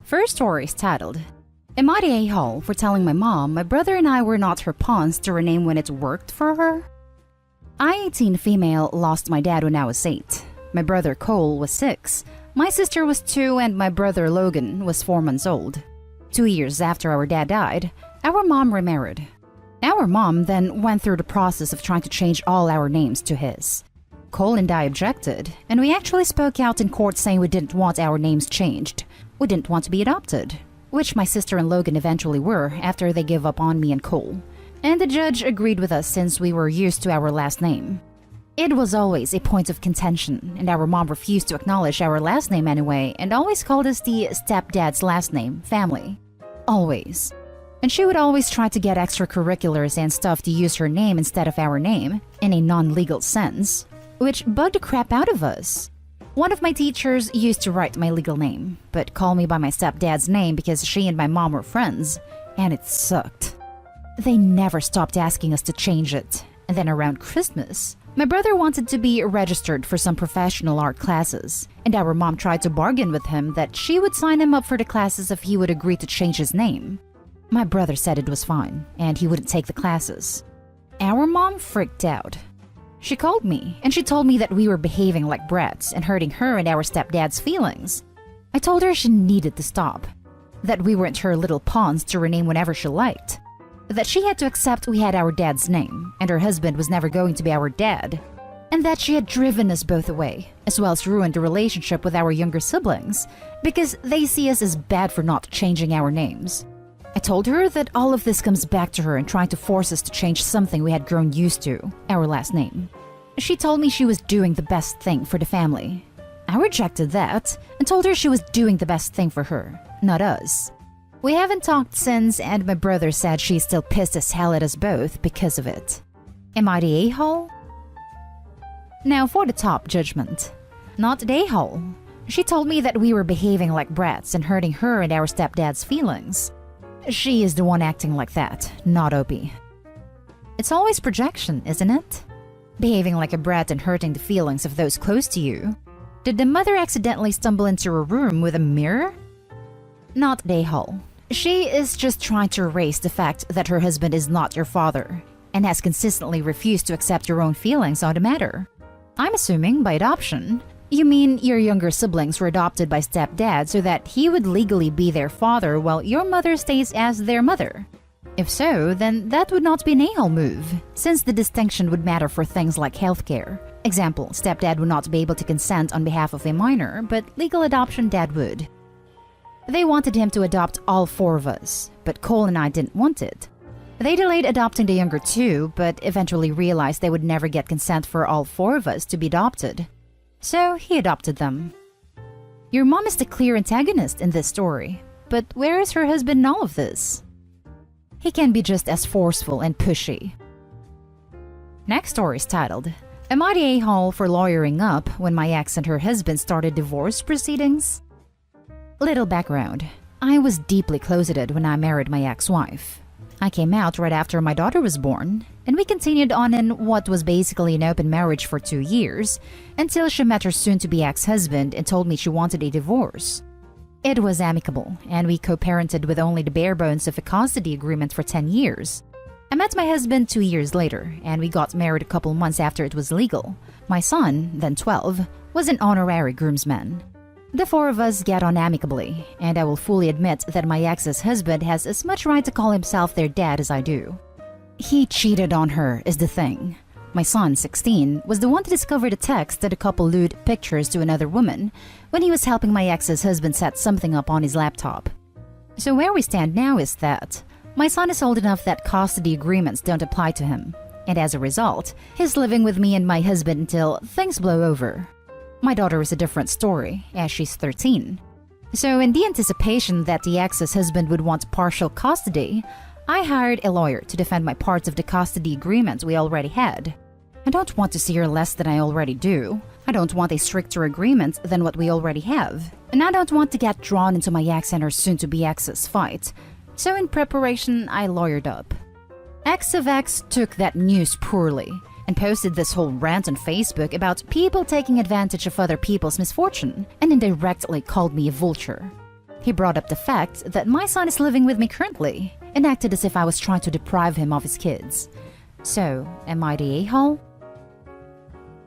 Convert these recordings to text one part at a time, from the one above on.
First story is titled, Am I the a-hole for telling my mom my brother and I were not her pawns to rename when it worked for her? I, 18 female, lost my dad when I was 8. My brother Cole was 6. My sister was 2 and my brother Logan was 4 months old. 2 years after our dad died, our mom remarried. Our mom then went through the process of trying to change all our names to his. Cole and I objected, and we actually spoke out in court saying we didn't want our names changed. We didn't want to be adopted, which my sister and Logan eventually were after they gave up on me and Cole. And the judge agreed with us since we were used to our last name. It was always a point of contention, and our mom refused to acknowledge our last name anyway and always called us the stepdad's last name, family. Always. And she would always try to get extracurriculars and stuff to use her name instead of our name, in a non-legal sense, which bugged the crap out of us. One of my teachers used to write my legal name, but call me by my stepdad's name because she and my mom were friends, and it sucked. They never stopped asking us to change it. And then around Christmas, my brother wanted to be registered for some professional art classes, and our mom tried to bargain with him that she would sign him up for the classes if he would agree to change his name. My brother said it was fine, and he wouldn't take the classes. Our mom freaked out. She called me, and she told me that we were behaving like brats and hurting her and our stepdad's feelings. I told her she needed to stop, that we weren't her little pawns to rename whenever she liked, that she had to accept we had our dad's name, and her husband was never going to be our dad, and that she had driven us both away, as well as ruined the relationship with our younger siblings, because they see us as bad for not changing our names. I told her that all of this comes back to her and trying to force us to change something we had grown used to, our last name. She told me she was doing the best thing for the family. I rejected that and told her she was doing the best thing for her, not us. We haven't talked since, and my brother said she's still pissed as hell at us both because of it. Am I the a-hole? Now for the top judgment. Not the a-hole. She told me that we were behaving like brats and hurting her and our stepdad's feelings. She is the one acting like that, not Opie. It's always projection, isn't it? Behaving like a brat and hurting the feelings of those close to you. Did the mother accidentally stumble into a room with a mirror? Not the a-hole. She is just trying to erase the fact that her husband is not your father and has consistently refused to accept your own feelings on the matter. I'm assuming by adoption, you mean your younger siblings were adopted by stepdad so that he would legally be their father while your mother stays as their mother. If so, then that would not be an a-hole move, since the distinction would matter for things like healthcare. Example, stepdad would not be able to consent on behalf of a minor, but legal adoption dad would. They wanted him to adopt all 4 of us, but Cole and I didn't want it. They delayed adopting the younger 2, but eventually realized they would never get consent for all 4 of us to be adopted. So he adopted them. Your mom is the clear antagonist in this story, but where is her husband in all of this? He can be just as forceful and pushy. Next story is titled, Am I the a-hole for lawyering up when my ex and her husband started divorce proceedings? Little background. I was deeply closeted when I married my ex-wife. I came out right after my daughter was born, and we continued on in what was basically an open marriage for 2 years, until she met her soon-to-be ex-husband and told me she wanted a divorce. It was amicable, and we co-parented with only the bare bones of a custody agreement for 10 years. I met my husband 2 years later, and we got married a couple months after it was legal. My son, then 12, was an honorary groomsman. The 4 of us get on amicably, and I will fully admit that my ex's husband has as much right to call himself their dad as I do. He cheated on her is the thing. My son, 16, was the one to discover the text that the couple lewd pictures to another woman when he was helping my ex's husband set something up on his laptop. So where we stand now is that my son is old enough that custody agreements don't apply to him, and as a result, he's living with me and my husband until things blow over. My daughter is a different story, as she's 13. So in the anticipation that the ex's husband would want partial custody, I hired a lawyer to defend my parts of the custody agreement we already had. I don't want to see her less than I already do. I don't want a stricter agreement than what we already have. And I don't want to get drawn into my ex and her soon-to-be ex's fight. So in preparation, I lawyered up. Ex of X took that news poorly and posted this whole rant on Facebook about people taking advantage of other people's misfortune and indirectly called me a vulture. He brought up the fact that my son is living with me currently and acted as if I was trying to deprive him of his kids. So, am I the a-hole?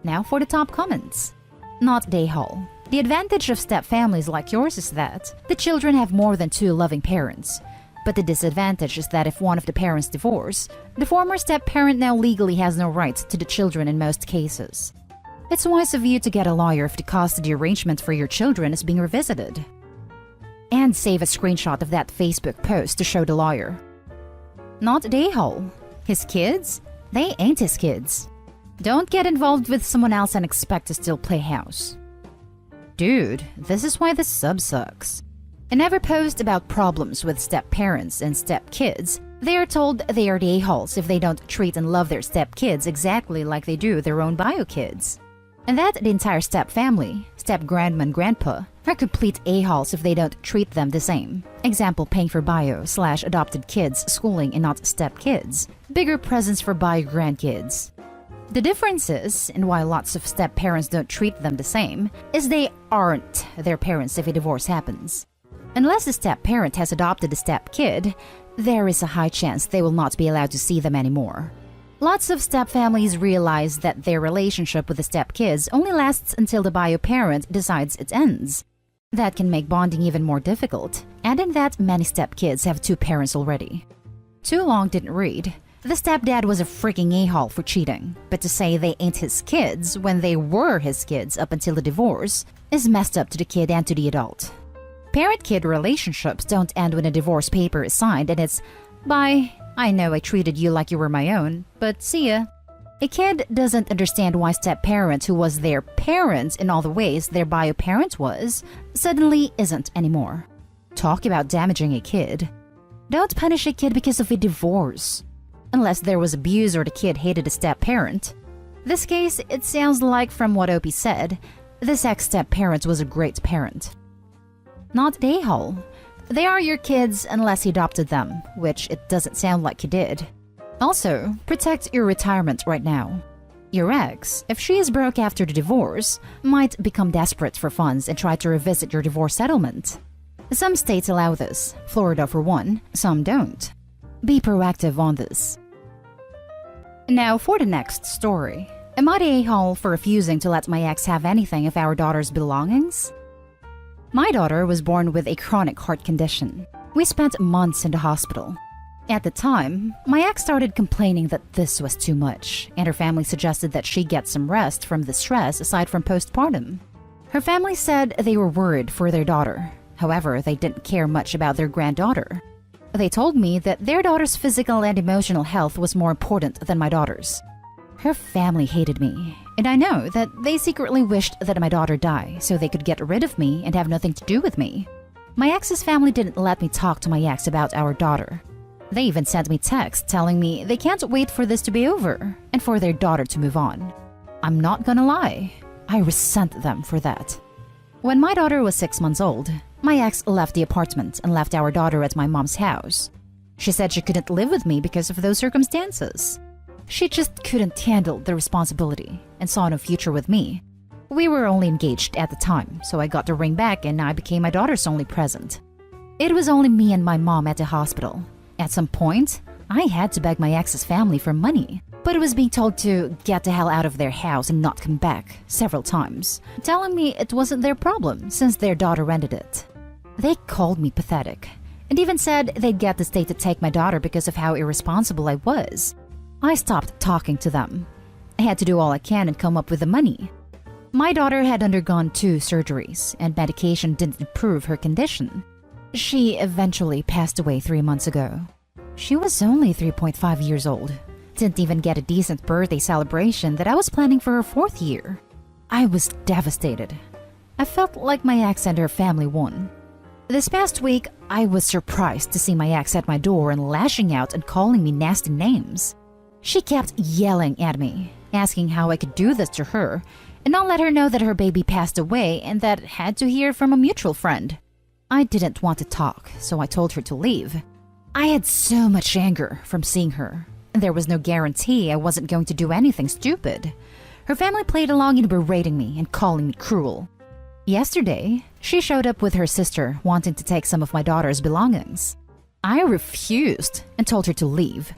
Now for the top comments. Not the a-hole. The advantage of step-families like yours is that the children have more than two loving parents. But the disadvantage is that if one of the parents divorce, the former step-parent now legally has no rights to the children in most cases. It's wise of you to get a lawyer if the custody arrangement for your children is being revisited. And save a screenshot of that Facebook post to show the lawyer. Not the a-hole. His kids? They ain't his kids. Don't get involved with someone else and expect to still play house. Dude, this is why the sub sucks. In every post about problems with step-parents and step-kids, they are told they are the a-holes if they don't treat and love their step-kids exactly like they do their own bio-kids. And that the entire step-family, step-grandma and grandpa, are complete a-holes if they don't treat them the same. Example, paying for bio/adopted kids schooling and not step-kids. Bigger presents for bio-grandkids. The difference is, and why lots of step-parents don't treat them the same, is they aren't their parents if a divorce happens. Unless the step-parent has adopted a step-kid, there is a high chance they will not be allowed to see them anymore. Lots of step-families realize that their relationship with the step-kids only lasts until the bio-parent decides it ends. That can make bonding even more difficult, and in that many step-kids have two parents already. Too long didn't read. The stepdad was a freaking a-hole for cheating, but to say they ain't his kids when they were his kids up until the divorce is messed up to the kid and to the adult. Parent-kid relationships don't end when a divorce paper is signed and it's, "Bye, I know I treated you like you were my own, but see ya." A kid doesn't understand why step-parent who was their parent in all the ways their bio-parent was, suddenly isn't anymore. Talk about damaging a kid. Don't punish a kid because of a divorce. Unless there was abuse or the kid hated a step-parent. This case, it sounds like from what Opie said, this ex-step-parent was a great parent. Not the a-hole. They are your kids unless he adopted them, which it doesn't sound like he did. Also, protect your retirement right now. Your ex, if she is broke after the divorce, might become desperate for funds and try to revisit your divorce settlement. Some states allow this, Florida for one, some don't. Be proactive on this. Now for the next story. Am I the a-hole for refusing to let my ex have anything of our daughter's belongings? My daughter was born with a chronic heart condition. We spent months in the hospital. At the time, my ex started complaining that this was too much, and her family suggested that she get some rest from the stress aside from postpartum. Her family said they were worried for their daughter. However, they didn't care much about their granddaughter. They told me that their daughter's physical and emotional health was more important than my daughter's. Her family hated me, and I know that they secretly wished that my daughter die so they could get rid of me and have nothing to do with me. My ex's family didn't let me talk to my ex about our daughter. They even sent me texts telling me they can't wait for this to be over and for their daughter to move on. I'm not gonna lie, I resent them for that. When my daughter was 6 months old, my ex left the apartment and left our daughter at my mom's house. She said she couldn't live with me because of those circumstances. She just couldn't handle the responsibility and saw no future with me. We were only engaged at the time, so I got the ring back and I became my daughter's only present. It was only me and my mom at the hospital. At some point, I had to beg my ex's family for money, but I was being told to get the hell out of their house and not come back several times, telling me it wasn't their problem since their daughter rented it. They called me pathetic and even said they'd get the state to take my daughter because of how irresponsible I was. I stopped talking to them. I had to do all I can and come up with the money. My daughter had undergone 2 surgeries and medication didn't improve her condition. She eventually passed away 3 months ago. She was only 3.5 years old. Didn't even get a decent birthday celebration that I was planning for her 4th year. I was devastated. I felt like my ex and her family won. This past week, I was surprised to see my ex at my door and lashing out and calling me nasty names. She kept yelling at me, asking how I could do this to her, and not let her know that her baby passed away and that had to hear from a mutual friend. I didn't want to talk, so I told her to leave. I had so much anger from seeing her, and there was no guarantee I wasn't going to do anything stupid. Her family played along in berating me and calling me cruel. Yesterday, she showed up with her sister wanting to take some of my daughter's belongings. I refused and told her to leave.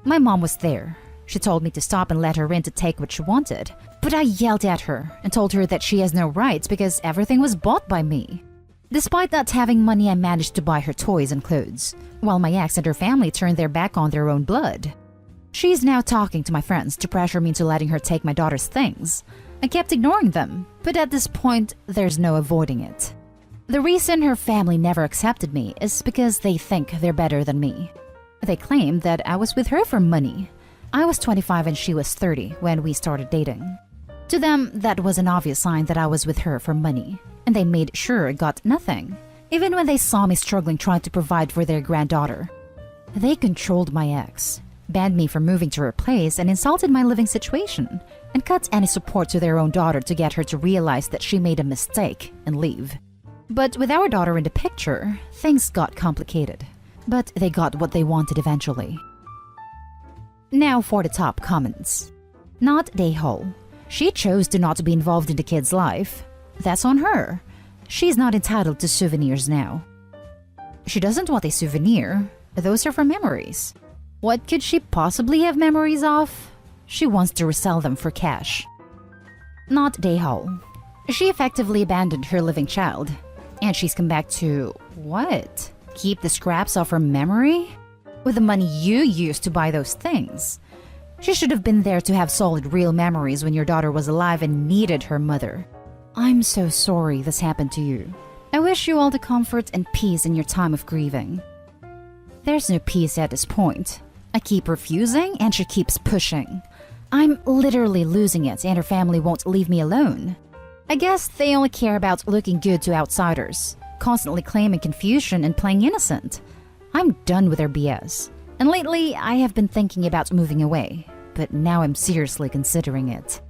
My mom was there. She told me to stop and let her in to take what she wanted, but I yelled at her and told her that she has no rights because everything was bought by me. Despite not having money, I managed to buy her toys and clothes, while my ex and her family turned their back on their own blood. She's now talking to my friends to pressure me into letting her take my daughter's things. I kept ignoring them, but at this point, there's no avoiding it. The reason her family never accepted me is because they think they're better than me. They claim that I was with her for money. I was 25 and she was 30 when we started dating. To them, that was an obvious sign that I was with her for money, and they made sure I got nothing, even when they saw me struggling trying to provide for their granddaughter. They controlled my ex, banned me from moving to her place, and insulted my living situation, and cut any support to their own daughter to get her to realize that she made a mistake and leave. But with our daughter in the picture, things got complicated. But they got what they wanted eventually. Now for the top comments. Not Dayhole. She chose to not be involved in the kid's life. That's on her. She's not entitled to souvenirs now. She doesn't want a souvenir. Those are for memories. What could she possibly have memories of? She wants to resell them for cash. Not Dayhole. She effectively abandoned her living child. And she's come back to, what? Keep the scraps of her memory? With the money you used to buy those things. She should have been there to have solid real memories when your daughter was alive and needed her mother. I'm so sorry this happened to you. I wish you all the comfort and peace in your time of grieving. There's no peace at this point. I keep refusing and she keeps pushing. I'm literally losing it and her family won't leave me alone. I guess they only care about looking good to outsiders, constantly claiming confusion and playing innocent. I'm done with their BS. And lately, I have been thinking about moving away, but now I'm seriously considering it.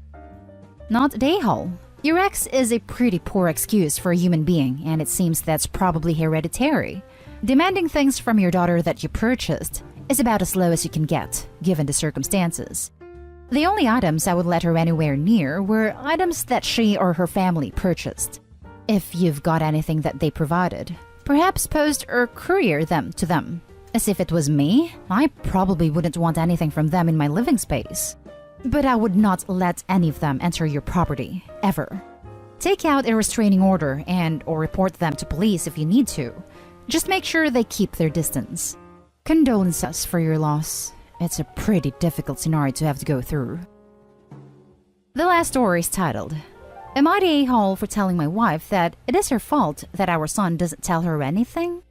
Not Dayhole. Your ex is a pretty poor excuse for a human being, and it seems that's probably hereditary. Demanding things from your daughter that you purchased is about as low as you can get, given the circumstances. The only items I would let her anywhere near were items that she or her family purchased. If you've got anything that they provided, perhaps post or courier them to them. As if it was me, I probably wouldn't want anything from them in my living space. But I would not let any of them enter your property, ever. Take out a restraining order or report them to police if you need to. Just make sure they keep their distance. Condolences for your loss. It's a pretty difficult scenario to have to go through. The last story is titled, Am I the a-hole for telling my wife that it is her fault that our son doesn't tell her anything?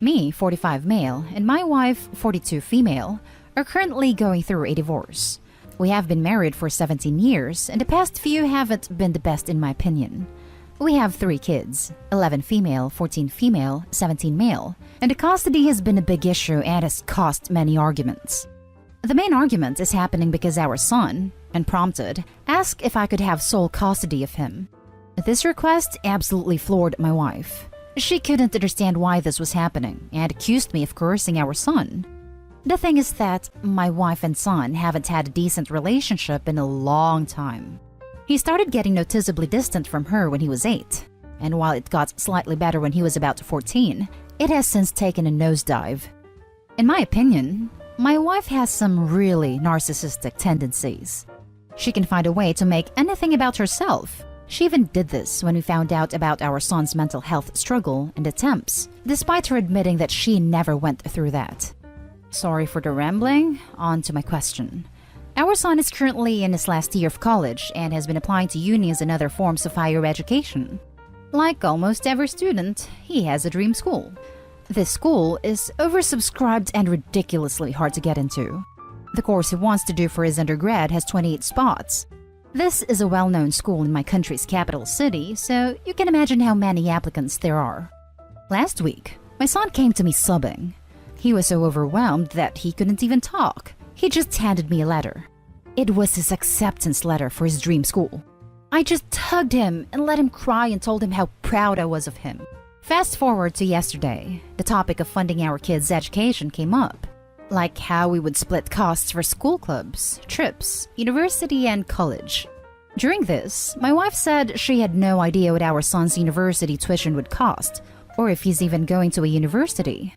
Me, 45 male, and my wife, 42 female, are currently going through a divorce. We have been married for 17 years, and the past few haven't been the best in my opinion. We have 3 kids, 11 female, 14 female, 17 male, and the custody has been a big issue and has caused many arguments. The main argument is happening because our son, unprompted, asked if I could have sole custody of him. This request absolutely floored my wife. She couldn't understand why this was happening and accused me of coercing our son. The thing is that my wife and son haven't had a decent relationship in a long time. He started getting noticeably distant from her when he was 8, and while it got slightly better when he was about 14, it has since taken a nosedive. In my opinion, my wife has some really narcissistic tendencies. She can find a way to make anything about herself. She even did this when we found out about our son's mental health struggle and attempts, despite her admitting that she never went through that. Sorry for the rambling, on to my question. Our son is currently in his last year of college and has been applying to unis and other forms of higher education. Like almost every student, he has a dream school. This school is oversubscribed and ridiculously hard to get into. The course he wants to do for his undergrad has 28 spots. This is a well-known school in my country's capital city, so you can imagine how many applicants there are. Last week, my son came to me sobbing. He was so overwhelmed that he couldn't even talk. He just handed me a letter. It was his acceptance letter for his dream school. I just hugged him and let him cry and told him how proud I was of him. Fast forward to yesterday, the topic of funding our kids' education came up. Like how we would split costs for school clubs, trips, university, and college. During this, my wife said she had no idea what our son's university tuition would cost, or if he's even going to a university.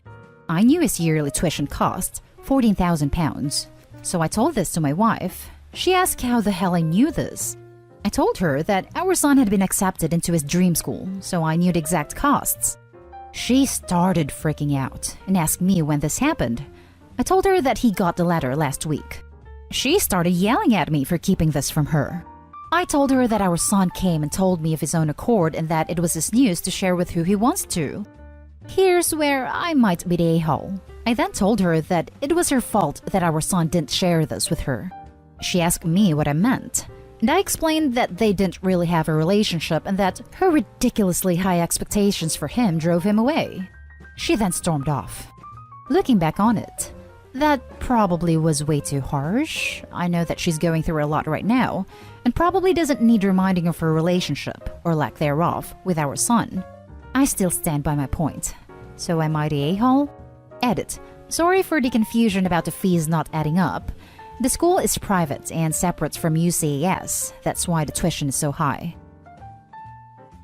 I knew his yearly tuition cost £14,000, so I told this to my wife. She asked how the hell I knew this. I told her that our son had been accepted into his dream school, so I knew the exact costs. She started freaking out and asked me when this happened. I told her that he got the letter last week. She started yelling at me for keeping this from her. I told her that our son came and told me of his own accord and that it was his news to share with who he wants to. Here's where I might be the a-hole. I then told her that it was her fault that our son didn't share this with her. She asked me what I meant, and I explained that they didn't really have a relationship and that her ridiculously high expectations for him drove him away. She then stormed off. Looking back on it, that probably was way too harsh. I know that she's going through a lot right now and probably doesn't need reminding of her relationship, or lack thereof, with our son. I still stand by my point. So am I the a-hole? Edit. Sorry for the confusion about the fees not adding up. The school is private and separate from UCAS. That's why the tuition is so high.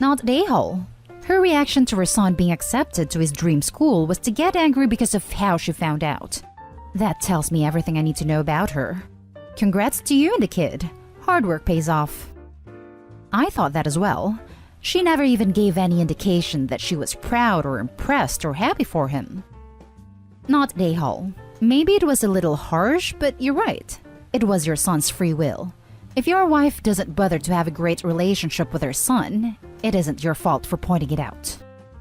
Not the a-hole. Her reaction to her son being accepted to his dream school was to get angry because of how she found out. That tells me everything I need to know about her. Congrats to you and the kid. Hard work pays off. I thought that as well. She never even gave any indication that she was proud or impressed or happy for him. Not the a-hole. Maybe it was a little harsh, but you're right. It was your son's free will. If your wife doesn't bother to have a great relationship with her son, it isn't your fault for pointing it out.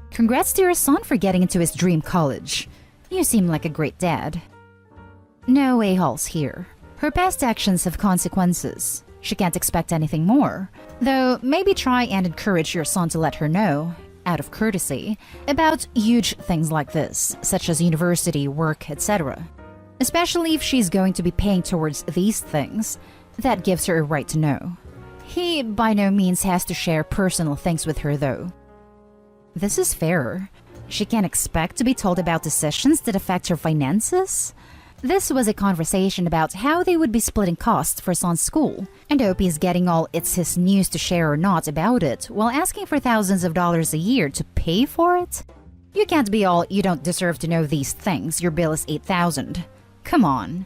Congrats to your son for getting into his dream college. You seem like a great dad. No a-holes here. Her past actions have consequences. She can't expect anything more. Though maybe try and encourage your son to let her know, out of courtesy, about huge things like this, such as university, work, etc. Especially if she's going to be paying towards these things, that gives her a right to know. He by no means has to share personal things with her though. This is fairer. She can't expect to be told about decisions that affect her finances. This was a conversation about how they would be splitting costs for son's school, and Opie's getting all it's his news to share or not about it while asking for thousands of dollars a year to pay for it? You can't be all you don't deserve to know these things, your bill is $8,000. Come on.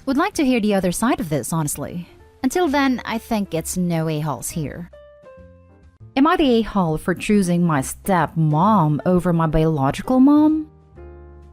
Would like to hear the other side of this, honestly. Until then, I think it's no a-holes here. Am I the a-hole for choosing my stepmom over my biological mom?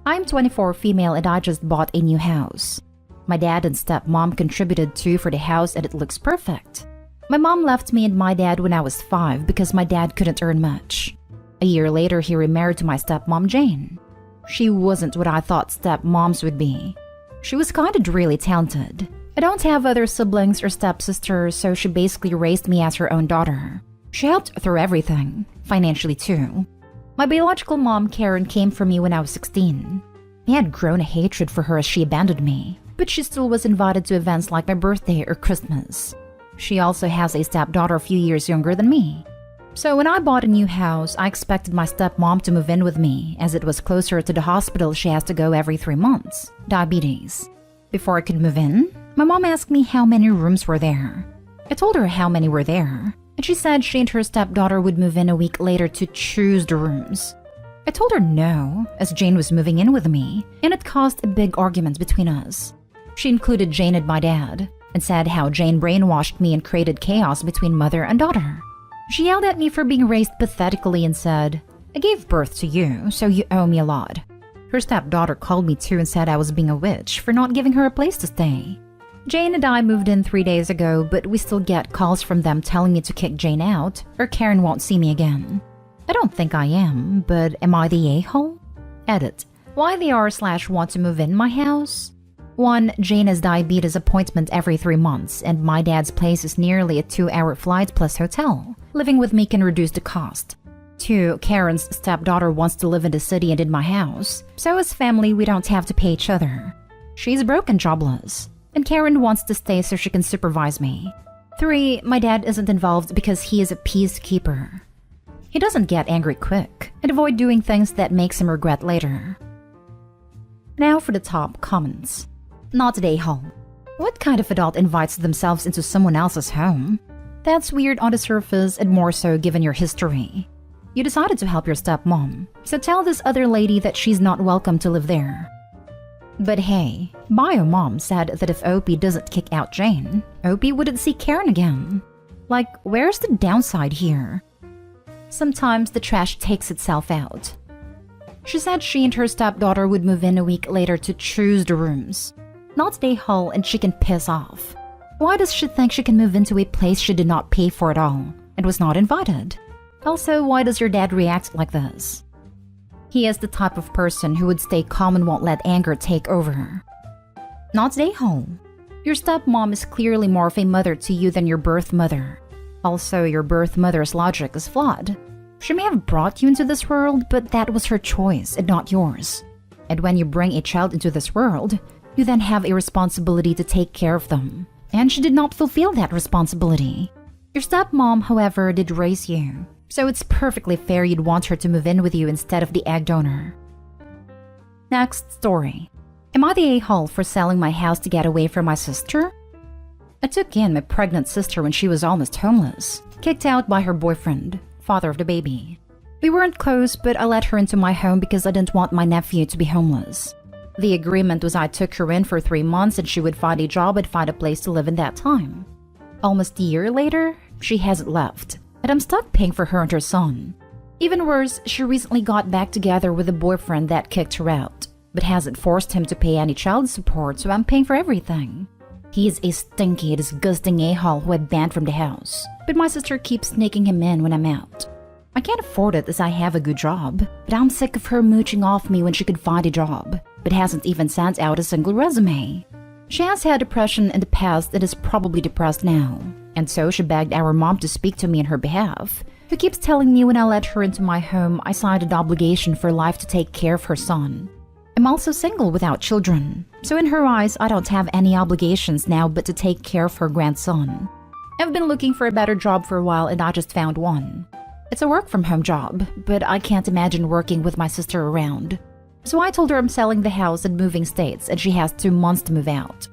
I'm 24 female and I just bought a new house. My dad and stepmom contributed too for the house and it looks perfect. My mom left me and my dad when I was 5 because my dad couldn't earn much. A year later, he remarried to my stepmom Jane. She wasn't what I thought stepmoms would be. She was kind of really talented. I don't have other siblings or stepsisters, so she basically raised me as her own daughter. She helped through everything, financially too. My biological mom, Karen, came for me when I was 16. I had grown a hatred for her as she abandoned me, but she still was invited to events like my birthday or Christmas. She also has a stepdaughter a few years younger than me. So when I bought a new house, I expected my stepmom to move in with me, as it was closer to the hospital she has to go every 3 months. Diabetes. Before I could move in, my mom asked me how many rooms were there. I told her how many were there, and she said she and her stepdaughter would move in a week later to choose the rooms. I told her no, as Jane was moving in with me, and it caused a big argument between us. She included Jane and my dad, and said how Jane brainwashed me and created chaos between mother and daughter. She yelled at me for being raised pathetically and said, "I gave birth to you, so you owe me a lot." Her stepdaughter called me too and said I was being a witch for not giving her a place to stay. Jane and I moved in 3 days ago, but we still get calls from them telling me to kick Jane out, or Karen won't see me again. I don't think I am, but am I the a-hole? Edit. Why they are/want to move in my house? 1. Jane has diabetes appointment every 3 months, and my dad's place is nearly a 2-hour flight plus hotel. Living with me can reduce the cost. 2. Karen's stepdaughter wants to live in the city and in my house, so as family we don't have to pay each other. She's broke and jobless, and Karen wants to stay so she can supervise me. 3. My dad isn't involved because he is a peacekeeper. He doesn't get angry quick and avoid doing things that makes him regret later. Now for the top comments. Not the a-hole. What kind of adult invites themselves into someone else's home? That's weird on the surface and more so given your history. You decided to help your stepmom, so tell this other lady that she's not welcome to live there. But hey, Bio Mom said that if Opie doesn't kick out Jane, Opie wouldn't see Karen again. Like, where's the downside here? Sometimes the trash takes itself out. She said she and her stepdaughter would move in a week later to choose the rooms, not stay whole and she can piss off. Why does she think she can move into a place she did not pay for at all and was not invited? Also, why does your dad react like this? He is the type of person who would stay calm and won't let anger take over. Not stay home. Your stepmom is clearly more of a mother to you than your birth mother. Also, your birth mother's logic is flawed. She may have brought you into this world, but that was her choice and not yours. And when you bring a child into this world, you then have a responsibility to take care of them. And she did not fulfill that responsibility. Your stepmom, however, did raise you, so it's perfectly fair you'd want her to move in with you instead of the egg donor. Next story. Am I the a-hole for selling my house to get away from my sister? I took in my pregnant sister when she was almost homeless, kicked out by her boyfriend, father of the baby. We weren't close, but I let her into my home because I didn't want my nephew to be homeless. The agreement was I took her in for 3 months and she would find a job and find a place to live in that time. Almost a year later, she hasn't left, and I'm stuck paying for her and her son. Even worse, she recently got back together with a boyfriend that kicked her out, but hasn't forced him to pay any child support, so I'm paying for everything. He is a stinky, disgusting a-hole who I banned from the house, but my sister keeps sneaking him in when I'm out. I can't afford it as I have a good job, but I'm sick of her mooching off me when she could find a job, but hasn't even sent out a single resume. She has had depression in the past and is probably depressed now, and so she begged our mom to speak to me on her behalf, who keeps telling me when I let her into my home I signed an obligation for life to take care of her son. I'm also single without children, so in her eyes I don't have any obligations now but to take care of her grandson. I've been looking for a better job for a while and I just found one. It's a work-from-home job, but I can't imagine working with my sister around. So I told her I'm selling the house and moving states and she has 2 months to move out.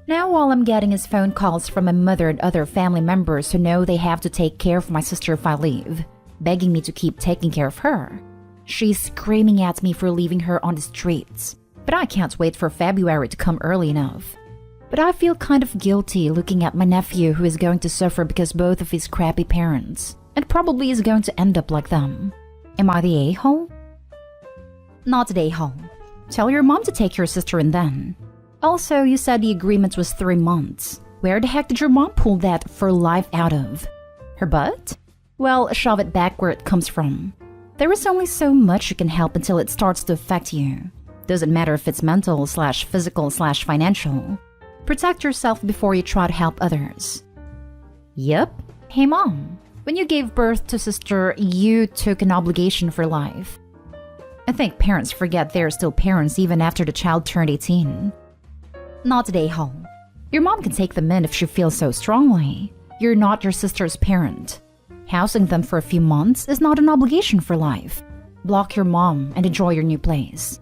Now all I'm getting is phone calls from my mother and other family members who know they have to take care of my sister if I leave, begging me to keep taking care of her. She's screaming at me for leaving her on the streets, but I can't wait for February to come early enough. But I feel kind of guilty looking at my nephew who is going to suffer because both of his crappy parents, and probably is going to end up like them. Am I the a-hole? Not the a-hole. Tell your mom to take your sister in then. Also, you said the agreement was 3 months. Where the heck did your mom pull that for life out of? Her butt? Well, shove it back where it comes from. There is only so much you can help until it starts to affect you. Doesn't matter if it's mental/physical/financial. Protect yourself before you try to help others. Yep. Hey mom, when you gave birth to sister, you took an obligation for life. I think parents forget they're still parents even after the child turned 18. Not today, home. Your mom can take them in if she feels so strongly. You're not your sister's parent. Housing them for a few months is not an obligation for life. Block your mom and enjoy your new place.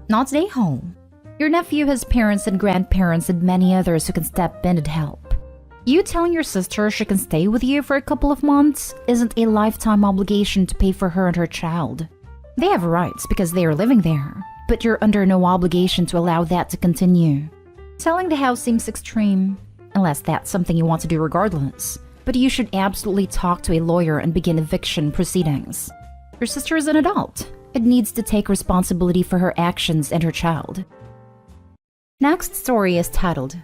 Not today, home. Your nephew has parents and grandparents and many others who can step in and help. You telling your sister she can stay with you for a couple of months isn't a lifetime obligation to pay for her and her child. They have rights because they are living there, but you're under no obligation to allow that to continue. Selling the house seems extreme, unless that's something you want to do regardless, but you should absolutely talk to a lawyer and begin eviction proceedings. Your sister is an adult and needs to take responsibility for her actions and her child. Next story is titled,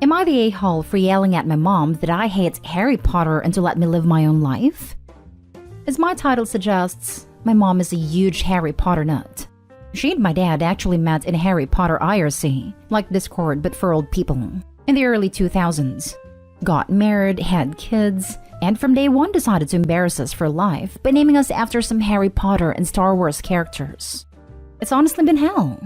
Am I the a-hole for yelling at my mom that I hate Harry Potter and to let me live my own life? As my title suggests, my mom is a huge Harry Potter nut. She and my dad actually met in Harry Potter IRC, like Discord but for old people, in the early 2000s. Got married, had kids, and from day one decided to embarrass us for life by naming us after some Harry Potter and Star Wars characters. It's honestly been hell.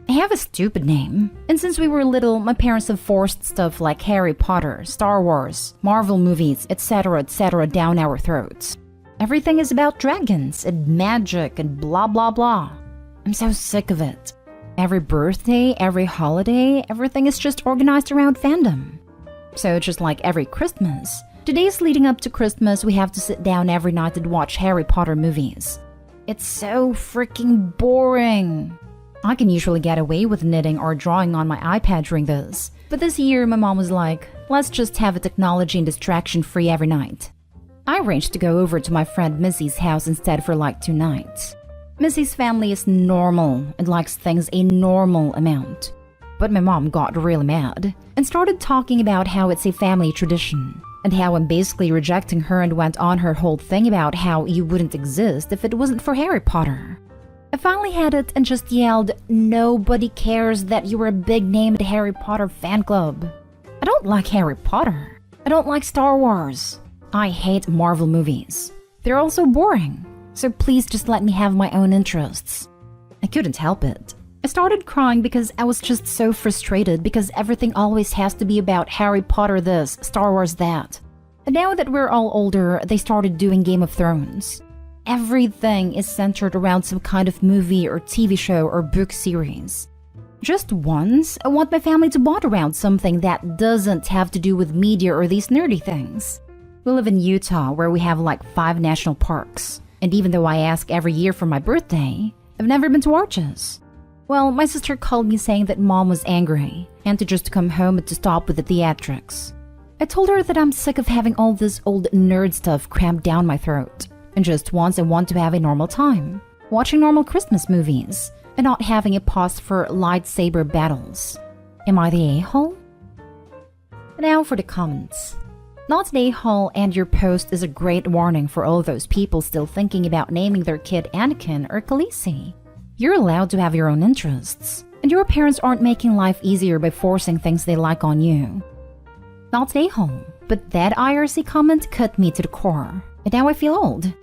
I have a stupid name, and since we were little, my parents have forced stuff like Harry Potter, Star Wars, Marvel movies, etc. down our throats. Everything is about dragons and magic and blah blah blah. I'm so sick of it. Every birthday, every holiday, everything is just organized around fandom. So just like every Christmas, The days leading up to Christmas, we have to sit down every night and watch Harry Potter movies. It's so freaking boring. I can usually get away with knitting or drawing on my iPad during this, but this year my mom was like, let's just have a technology and distraction free every night. I arranged to go over to my friend Missy's house instead for like 2 nights. Missy's family is normal and likes things a normal amount. But my mom got really mad and started talking about how it's a family tradition and how I'm basically rejecting her, and went on her whole thing about how you wouldn't exist if it wasn't for Harry Potter. I finally had it and just yelled, nobody cares that you were a big name at the Harry Potter fan club. I don't like Harry Potter. I don't like Star Wars. I hate Marvel movies. They're also boring. So please just let me have my own interests. I couldn't help it. I started crying because I was just so frustrated because everything always has to be about Harry Potter this, Star Wars that. And now that we're all older, they started doing Game of Thrones. Everything is centered around some kind of movie or TV show or book series. Just once, I want my family to bond around something that doesn't have to do with media or these nerdy things. We live in Utah where we have like 5 national parks. And even though I ask every year for my birthday, I've never been to Arches. Well, my sister called me saying that mom was angry and to just come home and to stop with the theatrics. I told her that I'm sick of having all this old nerd stuff crammed down my throat, and just once I want to have a normal time, watching normal Christmas movies, and not having a pause for lightsaber battles. Am I the a-hole? Now for the comments. Not an a-hole, and your post is a great warning for all those people still thinking about naming their kid Anakin or Khaleesi. You're allowed to have your own interests, and your parents aren't making life easier by forcing things they like on you. Not an a-hole, but that IRC comment cut me to the core, and now I feel old.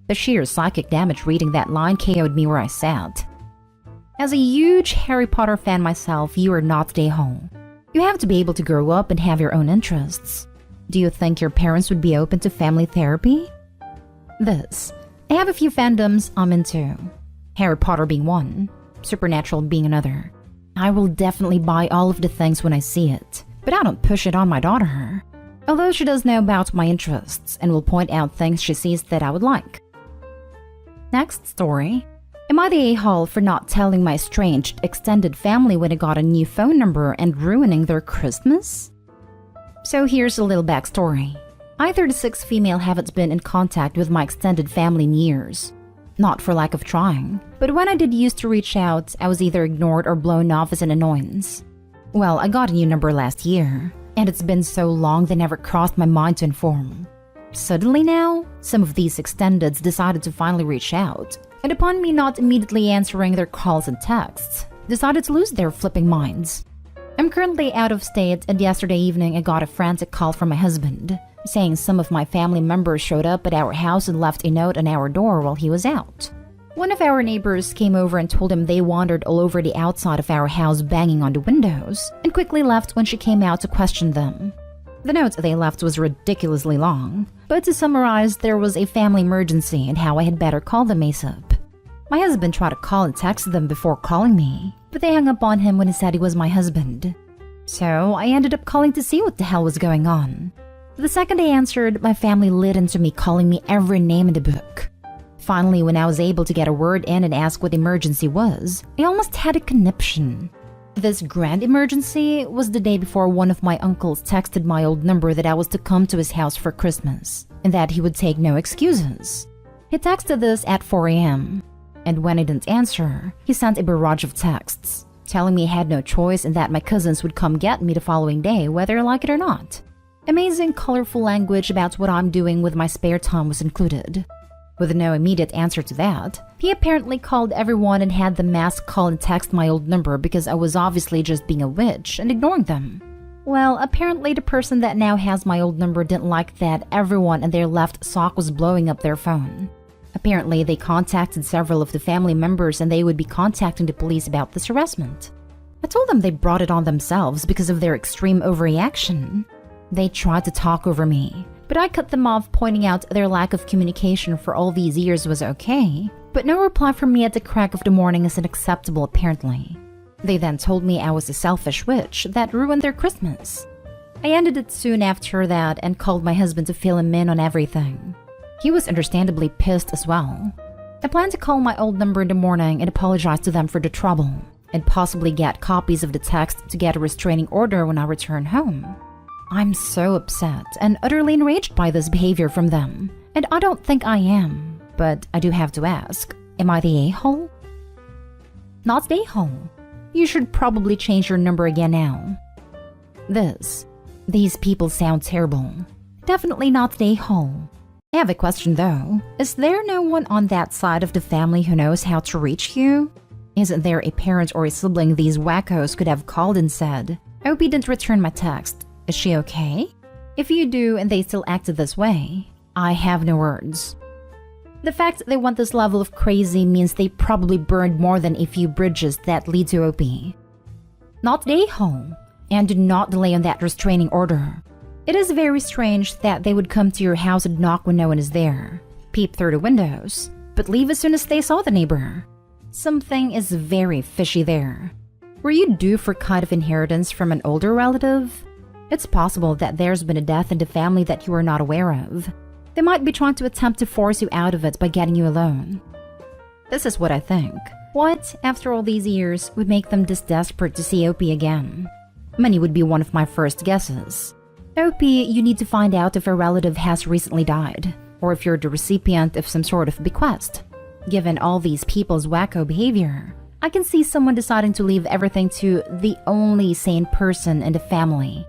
The sheer psychic damage reading that line KO'd me where I sat. As a huge Harry Potter fan myself, you are not an a-hole. You have to be able to grow up and have your own interests. Do you think your parents would be open to family therapy? This. I have a few fandoms I'm into. Harry Potter being one, Supernatural being another. I will definitely buy all of the things when I see it, but I don't push it on my daughter. Although she does know about my interests and will point out things she sees that I would like. Next story. Am I the a-hole for not telling my estranged extended family when I got a new phone number and ruining their Christmas? So here's a little backstory. I, 36 female, haven't been in contact with my extended family in years. Not for lack of trying, but when I did used to reach out, I was either ignored or blown off as an annoyance. Well, I got a new number last year, and it's been so long they never crossed my mind to inform. Suddenly now, some of these extendeds decided to finally reach out, and upon me not immediately answering their calls and texts, decided to lose their flipping minds. I'm currently out of state, and yesterday evening I got a frantic call from my husband, saying some of my family members showed up at our house and left a note on our door while he was out. One of our neighbors came over and told him they wandered all over the outside of our house banging on the windows, and quickly left when she came out to question them. The note they left was ridiculously long, but to summarize, there was a family emergency and how I had better call them ASAP. My husband tried to call and text them before calling me, but they hung up on him when he said he was my husband. So I ended up calling to see what the hell was going on. The second I answered, my family lit into me calling me every name in the book. Finally, when I was able to get a word in and ask what emergency was, I almost had a conniption. This grand emergency was the day before one of my uncles texted my old number that I was to come to his house for Christmas, and that he would take no excuses. He texted this at 4 a.m., and when I didn't answer, he sent a barrage of texts, telling me I had no choice and that my cousins would come get me the following day whether I like it or not. Amazing, colorful language about what I'm doing with my spare time was included. With no immediate answer to that, he apparently called everyone and had the mass call and text my old number because I was obviously just being a witch and ignoring them. Well, apparently the person that now has my old number didn't like that everyone and their left sock was blowing up their phone. Apparently they contacted several of the family members and they would be contacting the police about this harassment. I told them they brought it on themselves because of their extreme overreaction. They tried to talk over me, but I cut them off, pointing out their lack of communication for all these years was okay, but no reply from me at the crack of the morning is unacceptable apparently. They then told me I was a selfish witch that ruined their Christmas. I ended it soon after that and called my husband to fill him in on everything. He was understandably pissed as well. I plan to call my old number in the morning and apologize to them for the trouble, and possibly get copies of the text to get a restraining order when I return home. I'm so upset and utterly enraged by this behavior from them, and I don't think I am, but I do have to ask, am I the a-hole? Not the a-hole. You should probably change your number again now. These people sound terrible. Definitely not the a-hole. I have a question though. Is there no one on that side of the family who knows how to reach you? Isn't there a parent or a sibling these wackos could have called and said, "I hope you didn't return my text. Is she okay?" If you do and they still acted this way, I have no words. The fact they want this level of crazy means they probably burned more than a few bridges that lead to OP. Not the a-hole, and do not delay on that restraining order. It is very strange that they would come to your house and knock when no one is there, peep through the windows, but leave as soon as they saw the neighbor. Something is very fishy there. Were you due for kind of inheritance from an older relative? It's possible that there's been a death in the family that you are not aware of. They might be trying to attempt to force you out of it by getting you alone. This is what I think. What, after all these years, would make them this desperate to see OP again? Money would be one of my first guesses. OP, you need to find out if a relative has recently died, or if you're the recipient of some sort of bequest. Given all these people's wacko behavior, I can see someone deciding to leave everything to the only sane person in the family.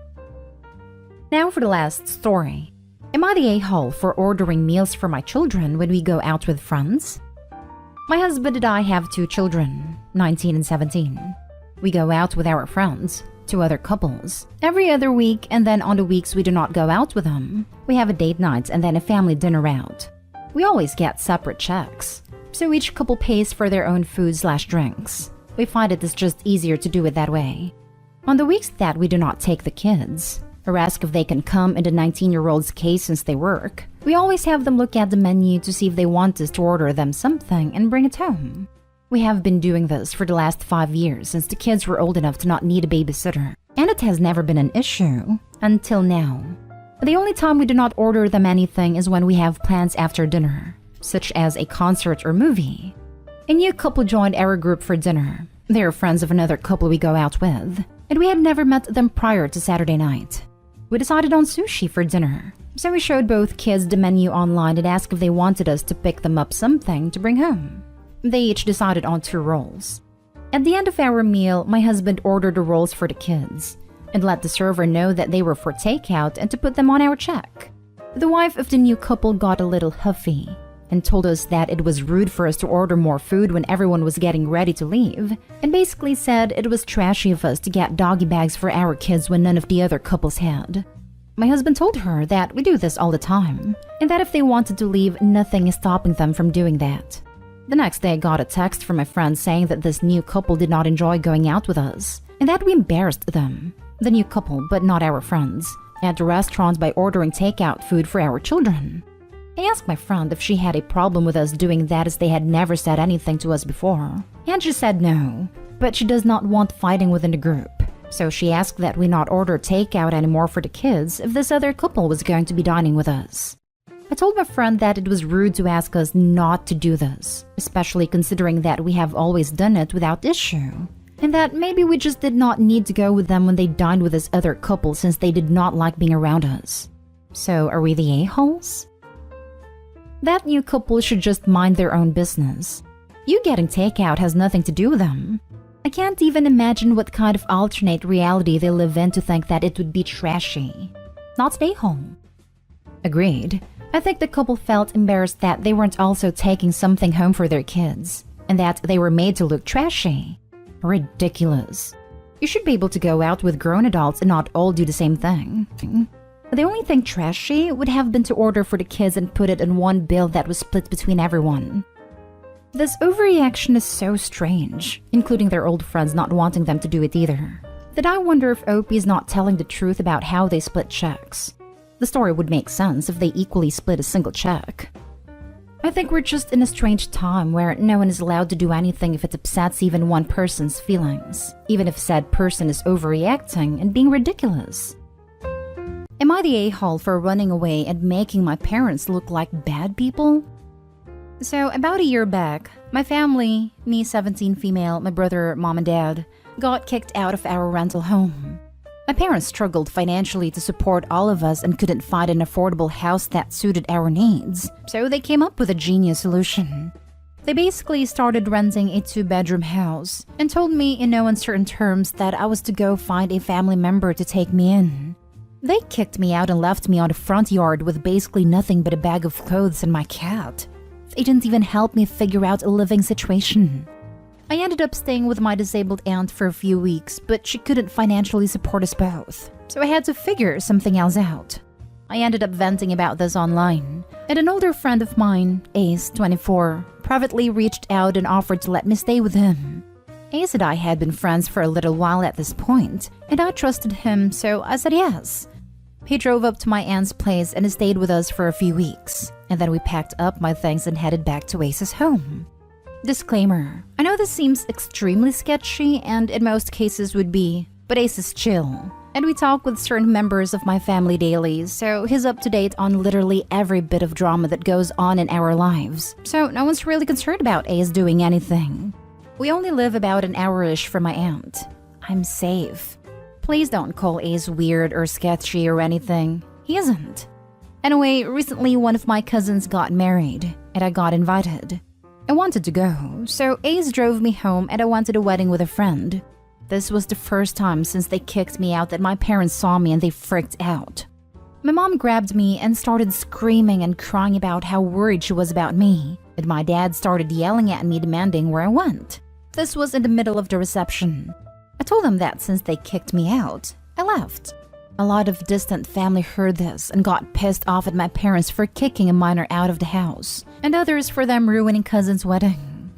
Now for the last story. Am I the a-hole for ordering meals for my children when we go out with friends? My husband and I have 2 children, 19 and 17. We go out with our friends, 2 other couples, every other week, and then on the weeks we do not go out with them, we have a date night and then a family dinner out. We always get separate checks, so each couple pays for their own food/drinks. We find it is just easier to do it that way. On the weeks that we do not take the kids, or ask if they can come in the 19-year-old's case since they work, we always have them look at the menu to see if they want us to order them something and bring it home. We have been doing this for the last 5 years since the kids were old enough to not need a babysitter, and it has never been an issue until now. The only time we do not order them anything is when we have plans after dinner, such as a concert or movie. A new couple joined our group for dinner. They are friends of another couple we go out with, and we had never met them prior to Saturday night. We decided on sushi for dinner, so we showed both kids the menu online and asked if they wanted us to pick them up something to bring home. They each decided on 2 rolls. At the end of our meal, my husband ordered the rolls for the kids and let the server know that they were for takeout and to put them on our check. The wife of the new couple got a little huffy and told us that it was rude for us to order more food when everyone was getting ready to leave, and basically said it was trashy of us to get doggy bags for our kids when none of the other couples had. My husband told her that we do this all the time, and that if they wanted to leave, nothing is stopping them from doing that. The next day I got a text from my friend saying that this new couple did not enjoy going out with us, and that we embarrassed them, the new couple but not our friends, at the restaurant by ordering takeout food for our children. I asked my friend if she had a problem with us doing that as they had never said anything to us before, and she said no, but she does not want fighting within the group, so she asked that we not order takeout anymore for the kids if this other couple was going to be dining with us. I told my friend that it was rude to ask us not to do this, especially considering that we have always done it without issue, and that maybe we just did not need to go with them when they dined with this other couple since they did not like being around us. So are we the a-holes? That new couple should just mind their own business. You getting takeout has nothing to do with them. I can't even imagine what kind of alternate reality they live in to think that it would be trashy. Not stay home. Agreed. I think the couple felt embarrassed that they weren't also taking something home for their kids, and that they were made to look trashy. Ridiculous. You should be able to go out with grown adults and not all do the same thing. The only thing trashy would have been to order for the kids and put it in one bill that was split between everyone. This overreaction is so strange, including their old friends not wanting them to do it either, that I wonder if OP is not telling the truth about how they split checks. The story would make sense if they equally split a single check. I think we're just in a strange time where no one is allowed to do anything if it upsets even one person's feelings, even if said person is overreacting and being ridiculous. Am I the a-hole for running away and making my parents look like bad people? So, about a year back, my family, me 17 female, my brother, mom and dad, got kicked out of our rental home. My parents struggled financially to support all of us and couldn't find an affordable house that suited our needs, so they came up with a genius solution. They basically started renting a 2-bedroom house and told me in no uncertain terms that I was to go find a family member to take me in. They kicked me out and left me on the front yard with basically nothing but a bag of clothes and my cat. They didn't even help me figure out a living situation. I ended up staying with my disabled aunt for a few weeks, but she couldn't financially support us both, so I had to figure something else out. I ended up venting about this online, and an older friend of mine, Ace, 24, privately reached out and offered to let me stay with him. Ace and I had been friends for a little while at this point, and I trusted him, so I said yes. He drove up to my aunt's place and stayed with us for a few weeks, and then we packed up my things and headed back to Ace's home. Disclaimer: I know this seems extremely sketchy and in most cases would be, but Ace is chill, and we talk with certain members of my family daily, so he's up to date on literally every bit of drama that goes on in our lives, so no one's really concerned about Ace doing anything. We only live about an hour-ish from my aunt. I'm safe. Please don't call Ace weird or sketchy or anything. He isn't. Anyway, recently one of my cousins got married, and I got invited. I wanted to go, so Ace drove me home and I went to the wedding with a friend. This was the first time since they kicked me out that my parents saw me and they freaked out. My mom grabbed me and started screaming and crying about how worried she was about me, and my dad started yelling at me demanding where I went. This was in the middle of the reception. I told them that since they kicked me out, I left. A lot of distant family heard this and got pissed off at my parents for kicking a minor out of the house, and others for them ruining cousin's wedding.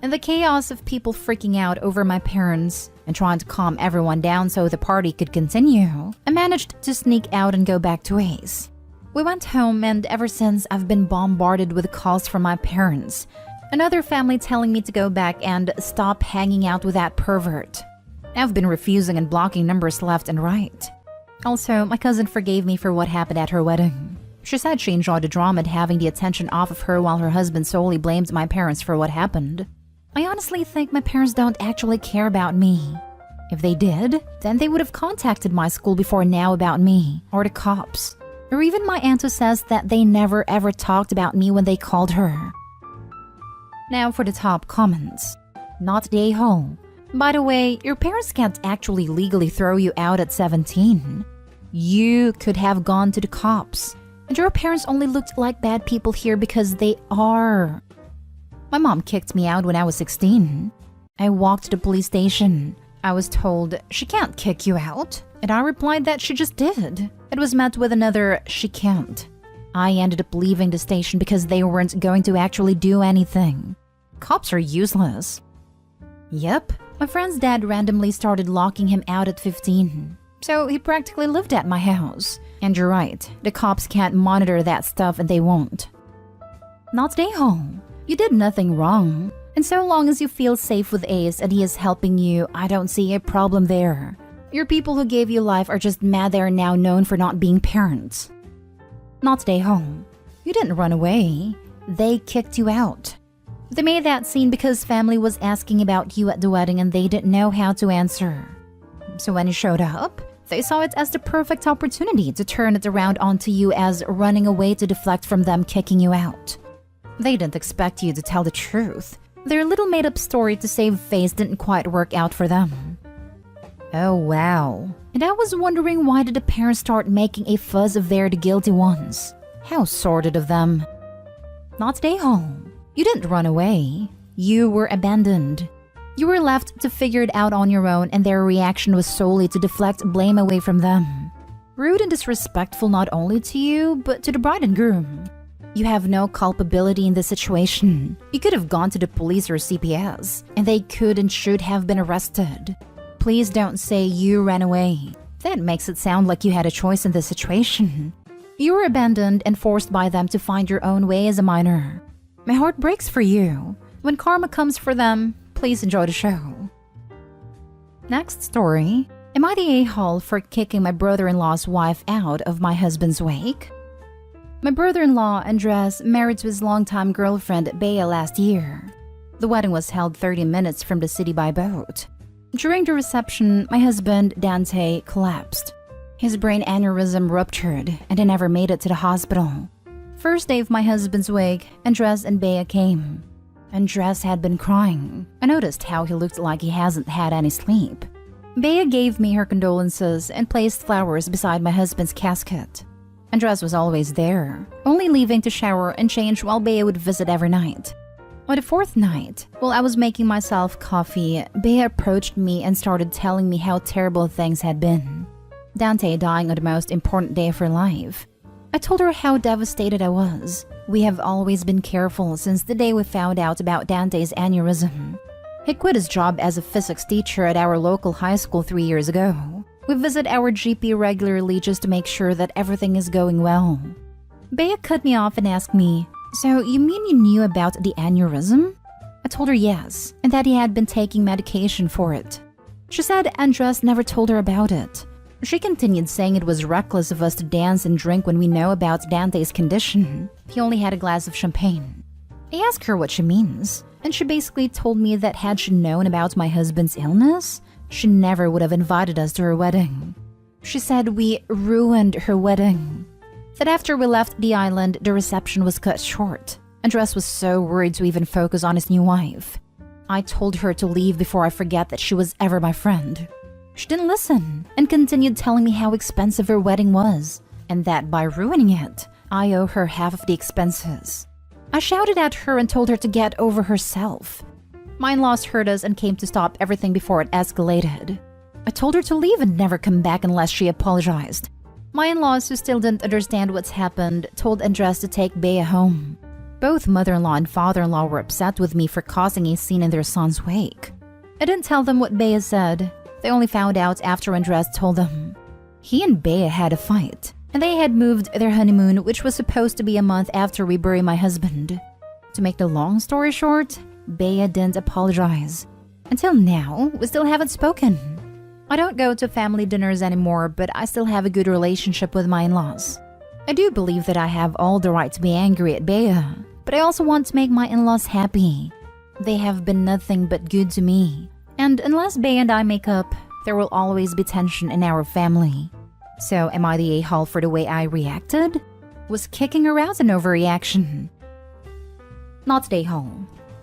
In the chaos of people freaking out over my parents and trying to calm everyone down so the party could continue, I managed to sneak out and go back to Ace. We went home, and ever since I've been bombarded with calls from my parents, another family telling me to go back and stop hanging out with that pervert. I've been refusing and blocking numbers left and right. Also, my cousin forgave me for what happened at her wedding. She said she enjoyed the drama and having the attention off of her while her husband solely blamed my parents for what happened. I honestly think my parents don't actually care about me. If they did, then they would have contacted my school before now about me, or the cops. Or even my aunt who says that they never ever talked about me when they called her. Now for the top comments. Not the a-hole. By the way, your parents can't actually legally throw you out at 17. You could have gone to the cops. And your parents only looked like bad people here because they are. My mom kicked me out when I was 16. I walked to the police station. I was told, she can't kick you out. And I replied that she just did. It was met with another, she can't. I ended up leaving the station because they weren't going to actually do anything. Cops are useless. Yep. My friend's dad randomly started locking him out at 15, so he practically lived at my house. And you're right, the cops can't monitor that stuff and they won't. Not stay home. You did nothing wrong, and so long as you feel safe with Ace and he is helping you, I don't see a problem there. Your people who gave you life are just mad they're now known for not being parents. Not stay home. You didn't run away. They kicked you out. They made that scene because family was asking about you at the wedding and they didn't know how to answer. So when you showed up, they saw it as the perfect opportunity to turn it around onto you as running away to deflect from them kicking you out. They didn't expect you to tell the truth. Their little made-up story to save face didn't quite work out for them. Oh wow. And I was wondering, why did the parents start making a fuss of they're the guilty ones? How sordid of them. Not stay home. You didn't run away. You were abandoned. You were left to figure it out on your own, and their reaction was solely to deflect blame away from them. Rude and disrespectful not only to you, but to the bride and groom. You have no culpability in this situation. You could have gone to the police or CPS, and they could and should have been arrested. Please don't say you ran away. That makes it sound like you had a choice in this situation. You were abandoned and forced by them to find your own way as a minor. My heart breaks for you. When karma comes for them, please enjoy the show. Next story. Am I the a-hole for kicking my brother-in-law's wife out of my husband's wake? My brother-in-law, Andres, married to his longtime girlfriend, Bea, last year. The wedding was held 30 minutes from the city by boat. During the reception, my husband, Dante, collapsed. His brain aneurysm ruptured and he never made it to the hospital. First day of my husband's wake, Andres and Bea came. Andres had been crying. I noticed how he looked like he hasn't had any sleep. Bea gave me her condolences and placed flowers beside my husband's casket. Andres was always there, only leaving to shower and change while Bea would visit every night. On the fourth night, while I was making myself coffee, Bea approached me and started telling me how terrible things had been. Dante dying on the most important day of her life. I told her how devastated I was. We have always been careful since the day we found out about Dante's aneurysm. He quit his job as a physics teacher at our local high school 3 years ago. We visit our GP regularly just to make sure that everything is going well. Bea cut me off and asked me, "So you mean you knew about the aneurysm?" I told her yes, and that he had been taking medication for it. She said Andres never told her about it. She continued saying it was reckless of us to dance and drink when we know about Dante's condition. He only had a glass of champagne. I asked her what she means, and she basically told me that had she known about my husband's illness, she never would have invited us to her wedding. She said we ruined her wedding. That after we left the island, the reception was cut short. Andres was so worried to even focus on his new wife. I told her to leave before I forget that she was ever my friend. She didn't listen and continued telling me how expensive her wedding was, and that by ruining it, I owe her half of the expenses. I shouted at her and told her to get over herself. My in-laws heard us and came to stop everything before it escalated. I told her to leave and never come back unless she apologized. My in-laws, who still didn't understand what's happened, told Andres to take Bea home. Both mother-in-law and father-in-law were upset with me for causing a scene in their son's wake. I didn't tell them what Bea said. They only found out after Andres told them. He and Bea had a fight, and they had moved their honeymoon, which was supposed to be a month after we buried my husband. To make the long story short, Bea didn't apologize. Until now, we still haven't spoken. I don't go to family dinners anymore, but I still have a good relationship with my in-laws. I do believe that I have all the right to be angry at Bea, but I also want to make my in-laws happy. They have been nothing but good to me. And unless Bea and I make up, there will always be tension in our family. So am I the a-hole for the way I reacted? Was kicking her out an overreaction? Not the a-hole.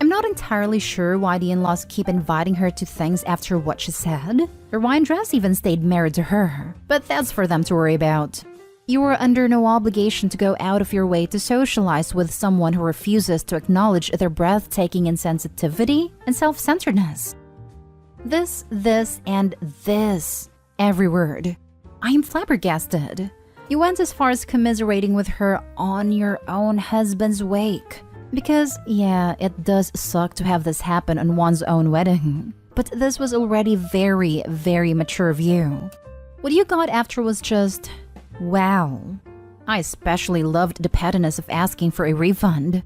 I'm not entirely sure why the in-laws keep inviting her to things after what she said, or why Andres even stayed married to her, but that's for them to worry about. You are under no obligation to go out of your way to socialize with someone who refuses to acknowledge their breathtaking insensitivity and self-centeredness. This, and this. Every word. I am flabbergasted. You went as far as commiserating with her on your own husband's wake. Because, yeah, it does suck to have this happen on one's own wedding. But this was already very, very mature of you. What you got after was just, wow. I especially loved the pettiness of asking for a refund.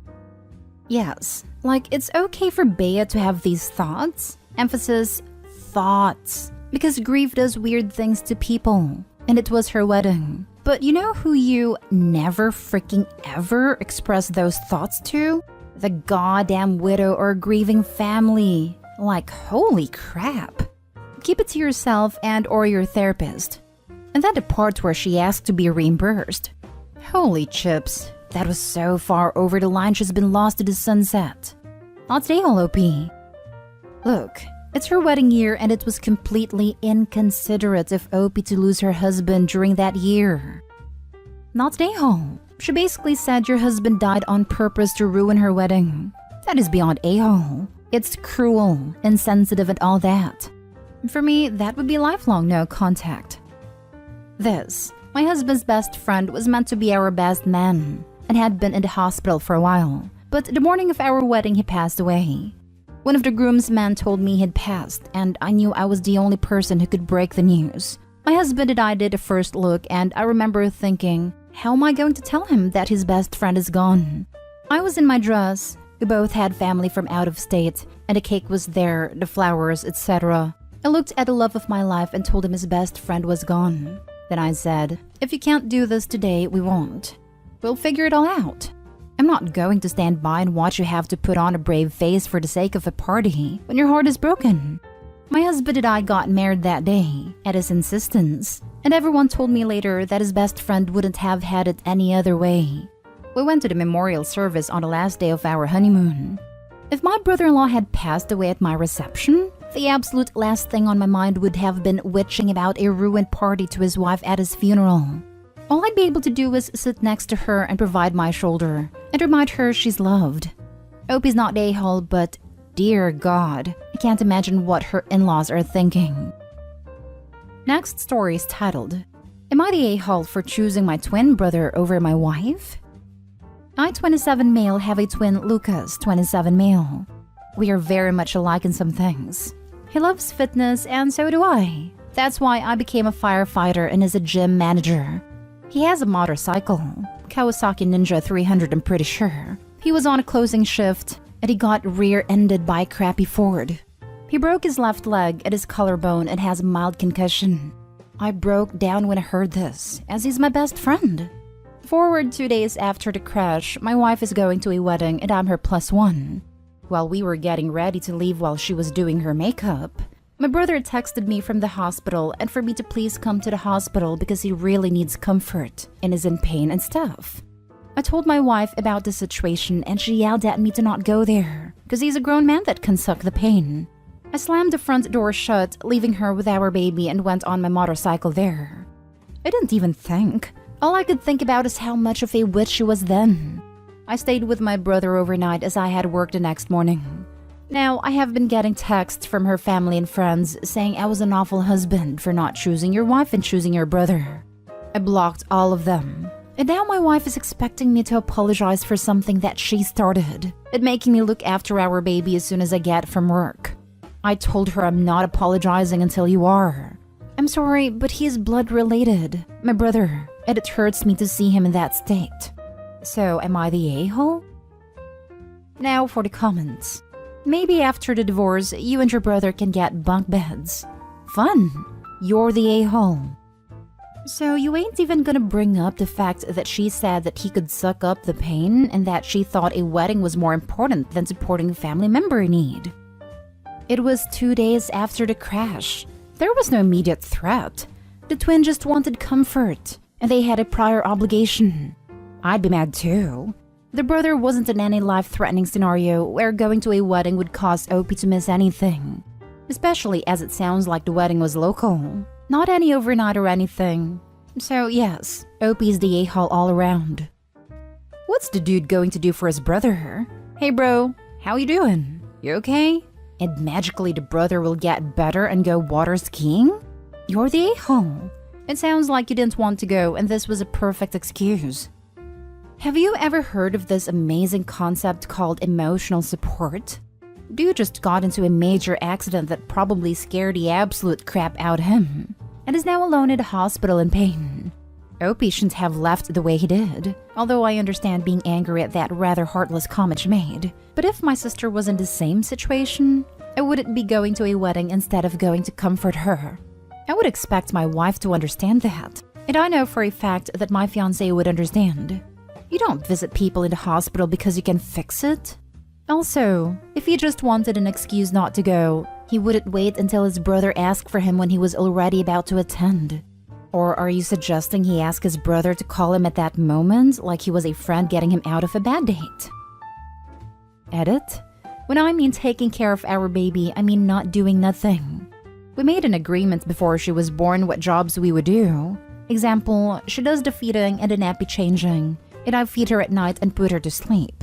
Yes, like it's okay for Bea to have these thoughts. Emphasis, thoughts. Because grief does weird things to people. And it was her wedding. But you know who you never freaking ever express those thoughts to? The goddamn widow or grieving family. Like, holy crap. Keep it to yourself and or your therapist. And then the part where she asked to be reimbursed. Holy chips. That was so far over the line she's been lost to the sunset. Not today, OP. Look, it's her wedding year and it was completely inconsiderate of OP to lose her husband during that year. Not a-hole. She basically said your husband died on purpose to ruin her wedding. That is beyond a-hole. It's cruel, insensitive and all that. For me, that would be lifelong no contact. This, my husband's best friend, was meant to be our best man and had been in the hospital for a while. But the morning of our wedding, he passed away. One of the groomsmen told me he'd passed, and I knew I was the only person who could break the news. My husband and I did a first look, and I remember thinking, how am I going to tell him that his best friend is gone? I was in my dress. We both had family from out of state, and the cake was there, the flowers, etc. I looked at the love of my life and told him his best friend was gone. Then I said, if you can't do this today, we won't. We'll figure it all out. I'm not going to stand by and watch you have to put on a brave face for the sake of a party when your heart is broken. My husband and I got married that day, at his insistence, and everyone told me later that his best friend wouldn't have had it any other way. We went to the memorial service on the last day of our honeymoon. If my brother-in-law had passed away at my reception, the absolute last thing on my mind would have been witching about a ruined party to his wife at his funeral. All I'd be able to do was sit next to her and provide my shoulder and remind her she's loved. Opie's not the a-hole, but dear God, I can't imagine what her in-laws are thinking. Next story is titled, Am I the a-hole for choosing my twin brother over my wife? I, 27 male, have a twin, Lucas, 27 male. We are very much alike in some things. He loves fitness and so do I. That's why I became a firefighter and is a gym manager. He has a motorcycle, Kawasaki Ninja 300 I'm pretty sure. He was on a closing shift and he got rear-ended by a crappy Ford. He broke his left leg at his collarbone and has a mild concussion. I broke down when I heard this, as he's my best friend. Forward 2 days after the crash, my wife is going to a wedding and I'm her +1. While we were getting ready to leave while she was doing her makeup, my brother texted me from the hospital and for me to please come to the hospital because he really needs comfort and is in pain and stuff. I told my wife about the situation and she yelled at me to not go there because he's a grown man that can suck the pain. I slammed the front door shut, leaving her with our baby, and went on my motorcycle there. I didn't even think. All I could think about is how much of a witch she was then. I stayed with my brother overnight as I had work the next morning. Now, I have been getting texts from her family and friends saying I was an awful husband for not choosing your wife and choosing your brother. I blocked all of them. And now my wife is expecting me to apologize for something that she started, and making me look after our baby as soon as I get from work. I told her I'm not apologizing until you are. I'm sorry, but he is blood related, my brother, and it hurts me to see him in that state. So, am I the a-hole? Now for the comments. Maybe after the divorce, you and your brother can get bunk beds. Fun! You're the a-hole. So you ain't even gonna bring up the fact that she said that he could suck up the pain and that she thought a wedding was more important than supporting a family member in need. It was 2 days after the crash. There was no immediate threat. The twin just wanted comfort, and they had a prior obligation. I'd be mad too. The brother wasn't in any life-threatening scenario where going to a wedding would cause Opie to miss anything. Especially as it sounds like the wedding was local. Not any overnight or anything. So yes, Opie's the a-hole all around. What's the dude going to do for his brother? Hey bro, how you doing? You okay? And magically the brother will get better and go water skiing? You're the a-hole. It sounds like you didn't want to go and this was a perfect excuse. Have you ever heard of this amazing concept called emotional support? Dude just got into a major accident that probably scared the absolute crap out of him, and is now alone in a hospital in pain. Opie shouldn't have left the way he did, although I understand being angry at that rather heartless comment she made. But if my sister was in the same situation, I wouldn't be going to a wedding instead of going to comfort her. I would expect my wife to understand that, and I know for a fact that my fiancé would understand. You don't visit people in the hospital because you can fix it. Also, if he just wanted an excuse not to go, he wouldn't wait until his brother asked for him when he was already about to attend. Or are you suggesting he asked his brother to call him at that moment, like he was a friend getting him out of a bad date? Edit. When I mean taking care of our baby, I mean not doing nothing. We made an agreement before she was born what jobs we would do. Example, she does the feeding and the nappy changing, and I feed her at night and put her to sleep.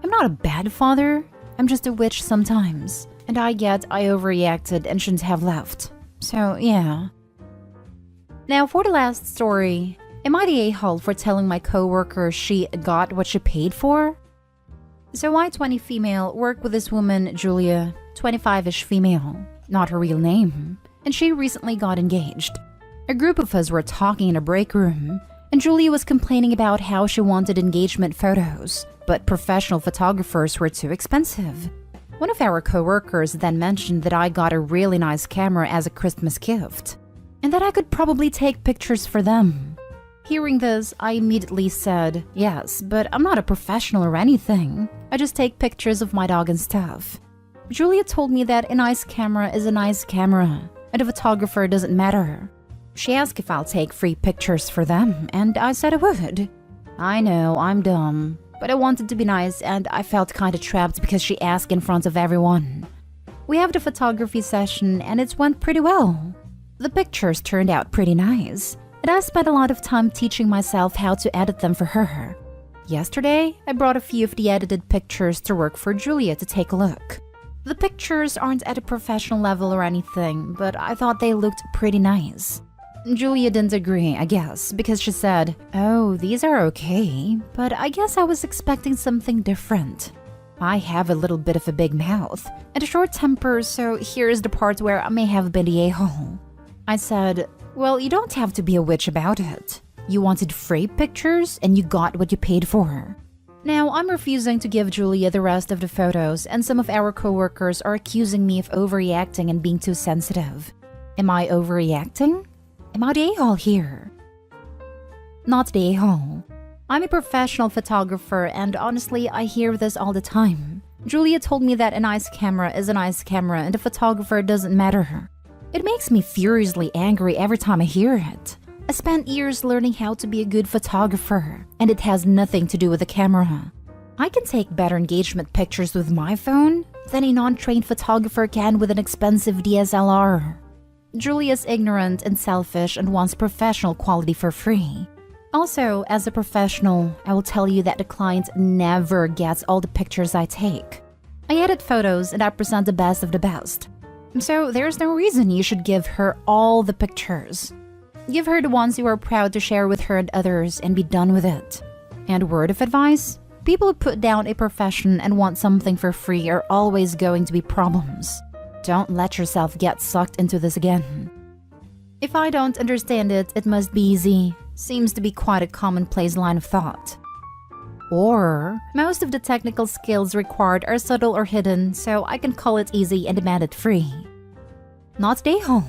I'm not a bad father, I'm just a witch sometimes, and I get I overreacted and shouldn't have left. So, yeah. Now for the last story, am I the a-hole for telling my coworker she got what she paid for? So I, 20 female, work with this woman, Julia, 25-ish female, not her real name, and she recently got engaged. A group of us were talking in a break room, and Julia was complaining about how she wanted engagement photos, but professional photographers were too expensive. One of our coworkers then mentioned that I got a really nice camera as a Christmas gift, and that I could probably take pictures for them. Hearing this, I immediately said, yes, but I'm not a professional or anything. I just take pictures of my dog and stuff. Julia told me that a nice camera is a nice camera, and a photographer doesn't matter. She asked if I'll take free pictures for them, and I said I would. I know, I'm dumb, but I wanted to be nice and I felt kinda trapped because she asked in front of everyone. We have the photography session and it went pretty well. The pictures turned out pretty nice, and I spent a lot of time teaching myself how to edit them for her. Yesterday, I brought a few of the edited pictures to work for Julia to take a look. The pictures aren't at a professional level or anything, but I thought they looked pretty nice. Julia didn't agree, I guess, because she said, oh, these are okay, but I guess I was expecting something different. I have a little bit of a big mouth and a short temper, so here's the part where I may have been the a-hole. I said, well, you don't have to be a witch about it. You wanted free pictures and you got what you paid for. Now, I'm refusing to give Julia the rest of the photos, and some of our coworkers are accusing me of overreacting and being too sensitive. Am I overreacting? Am I the a-hole here? Not the a-hole. I'm a professional photographer, and honestly, I hear this all the time. Julia told me that a nice camera is a nice camera and a photographer doesn't matter. It makes me furiously angry every time I hear it. I spent years learning how to be a good photographer, and it has nothing to do with the camera. I can take better engagement pictures with my phone than a non-trained photographer can with an expensive DSLR. Julia's ignorant and selfish and wants professional quality for free. Also, as a professional, I will tell you that the client never gets all the pictures I take. I edit photos and I present the best of the best. So there's no reason you should give her all the pictures. Give her the ones you are proud to share with her and others and be done with it. And word of advice, people who put down a profession and want something for free are always going to be problems. Don't let yourself get sucked into this again. If I don't understand it, it must be easy. Seems to be quite a commonplace line of thought. Or, most of the technical skills required are subtle or hidden, so I can call it easy and demand it free. Not the a-hole.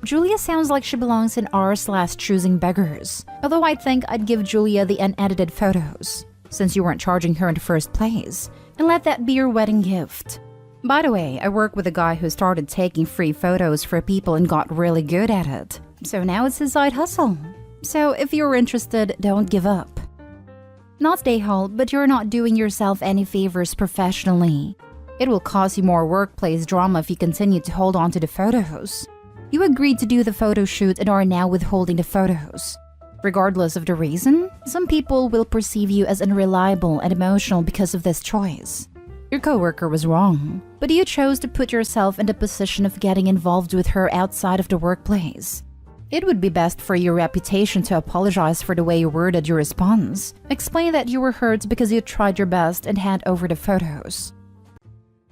Julia sounds like she belongs in r/choosing beggars, although I think I'd give Julia the unedited photos, since you weren't charging her in the first place, and let that be your wedding gift. By the way, I work with a guy who started taking free photos for people and got really good at it, so now it's his side hustle. So if you're interested, don't give up. Not the a-hole, but you're not doing yourself any favors professionally. It will cause you more workplace drama if you continue to hold on to the photos. You agreed to do the photo shoot and are now withholding the photos. Regardless of the reason, some people will perceive you as unreliable and emotional because of this choice. Your coworker was wrong, but you chose to put yourself in the position of getting involved with her outside of the workplace. It would be best for your reputation to apologize for the way you worded your response. Explain that you were hurt because you tried your best and hand over the photos.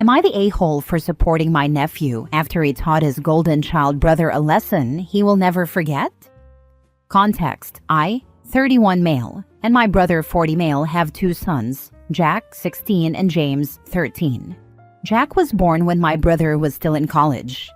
Am I the a-hole for supporting my nephew after he taught his golden child brother a lesson he will never forget? Context: I, 31 male, and my brother 40 male have two sons, Jack, 16, and James, 13. Jack was born when my brother was still in college.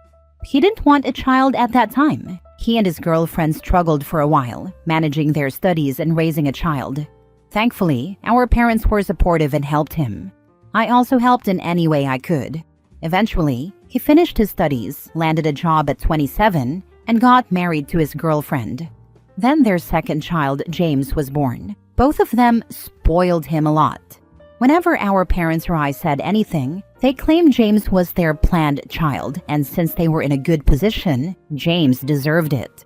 He didn't want a child at that time. He and his girlfriend struggled for a while, managing their studies and raising a child. Thankfully, our parents were supportive and helped him. I also helped in any way I could. Eventually, he finished his studies, landed a job at 27, and got married to his girlfriend. Then their second child, James, was born. Both of them spoiled him a lot. Whenever our parents or I said anything, they claimed James was their planned child, and since they were in a good position, James deserved it.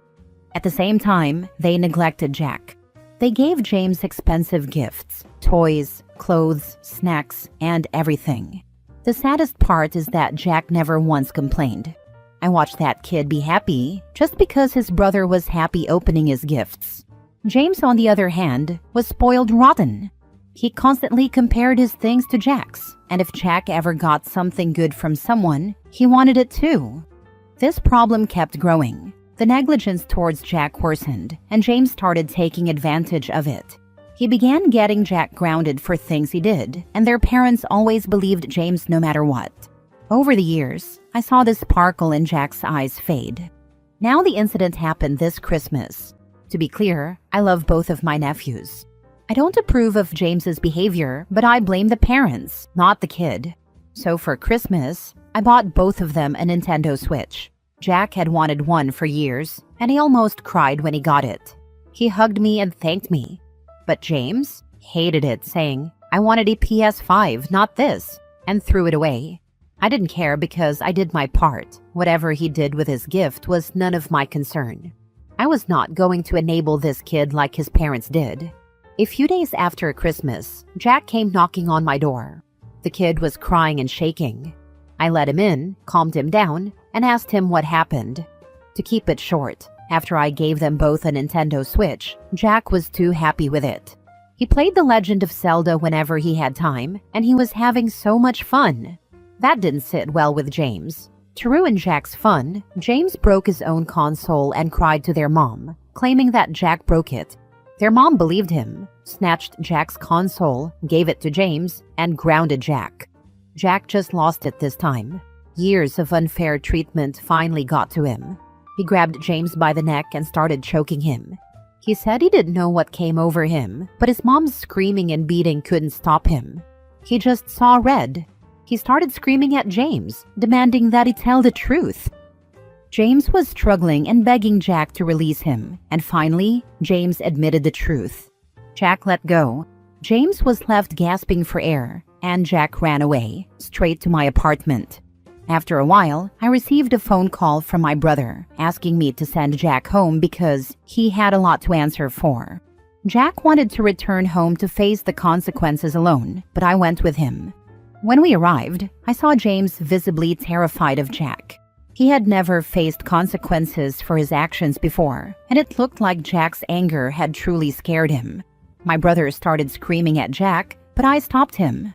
At the same time, they neglected Jack. They gave James expensive gifts, toys, clothes, snacks, and everything. The saddest part is that Jack never once complained. I watched that kid be happy just because his brother was happy opening his gifts. James, on the other hand, was spoiled rotten. He constantly compared his things to Jack's, and if Jack ever got something good from someone, he wanted it too. This problem kept growing. The negligence towards Jack worsened, and James started taking advantage of it. He began getting Jack grounded for things he did, and their parents always believed James no matter what. Over the years, I saw the sparkle in Jack's eyes fade. Now the incident happened this Christmas. To be clear, I love both of my nephews. I don't approve of James's behavior, but I blame the parents, not the kid. So for Christmas, I bought both of them a Nintendo Switch. Jack had wanted one for years, and he almost cried when he got it. He hugged me and thanked me. But James hated it, saying, "I wanted a PS5, not this," and threw it away. I didn't care because I did my part. Whatever he did with his gift was none of my concern. I was not going to enable this kid like his parents did. A few days after Christmas, Jack came knocking on my door. The kid was crying and shaking. I let him in, calmed him down, and asked him what happened. To keep it short, after I gave them both a Nintendo Switch, Jack was too happy with it. He played The Legend of Zelda whenever he had time, and he was having so much fun. That didn't sit well with James. To ruin Jack's fun, James broke his own console and cried to their mom, claiming that Jack broke it. Their mom believed him, snatched Jack's console, gave it to James, and grounded Jack. Jack just lost it this time. Years of unfair treatment finally got to him. He grabbed James by the neck and started choking him. He said he didn't know what came over him, but his mom's screaming and beating couldn't stop him. He just saw red. He started screaming at James, demanding that he tell the truth. James was struggling and begging Jack to release him, and finally, James admitted the truth. Jack let go. James was left gasping for air, and Jack ran away, straight to my apartment. After a while, I received a phone call from my brother, asking me to send Jack home because he had a lot to answer for. Jack wanted to return home to face the consequences alone, but I went with him. When we arrived, I saw James visibly terrified of Jack. He had never faced consequences for his actions before, and it looked like Jack's anger had truly scared him. My brother started screaming at Jack, but I stopped him.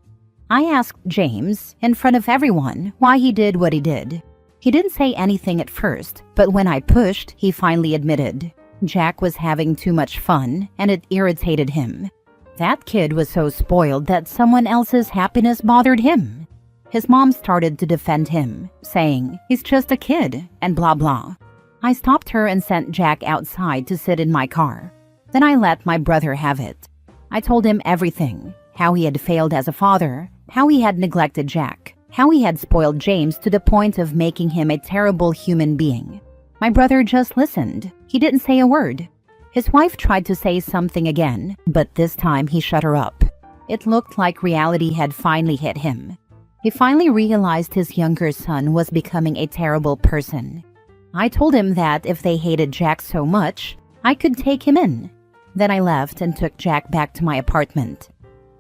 I asked James, in front of everyone, why he did what he did. He didn't say anything at first, but when I pushed, he finally admitted. Jack was having too much fun, and it irritated him. That kid was so spoiled that someone else's happiness bothered him. His mom started to defend him, saying, "He's just a kid," and blah blah. I stopped her and sent Jack outside to sit in my car. Then I let my brother have it. I told him everything, how he had failed as a father, how he had neglected Jack, how he had spoiled James to the point of making him a terrible human being. My brother just listened. He didn't say a word. His wife tried to say something again, but this time he shut her up. It looked like reality had finally hit him. He finally realized his younger son was becoming a terrible person. I told him that if they hated Jack so much, I could take him in. Then I left and took Jack back to my apartment.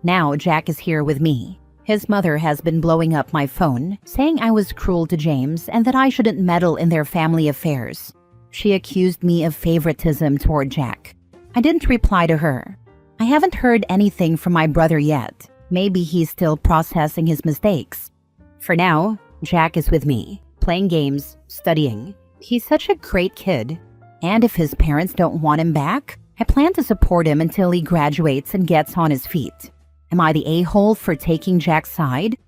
Now Jack is here with me. His mother has been blowing up my phone, saying I was cruel to James and that I shouldn't meddle in their family affairs. She accused me of favoritism toward Jack. I didn't reply to her. I haven't heard anything from my brother yet. Maybe he's still processing his mistakes. For now, Jack is with me, playing games, studying. He's such a great kid. And if his parents don't want him back, I plan to support him until he graduates and gets on his feet. Am I the a-hole for taking Jack's side?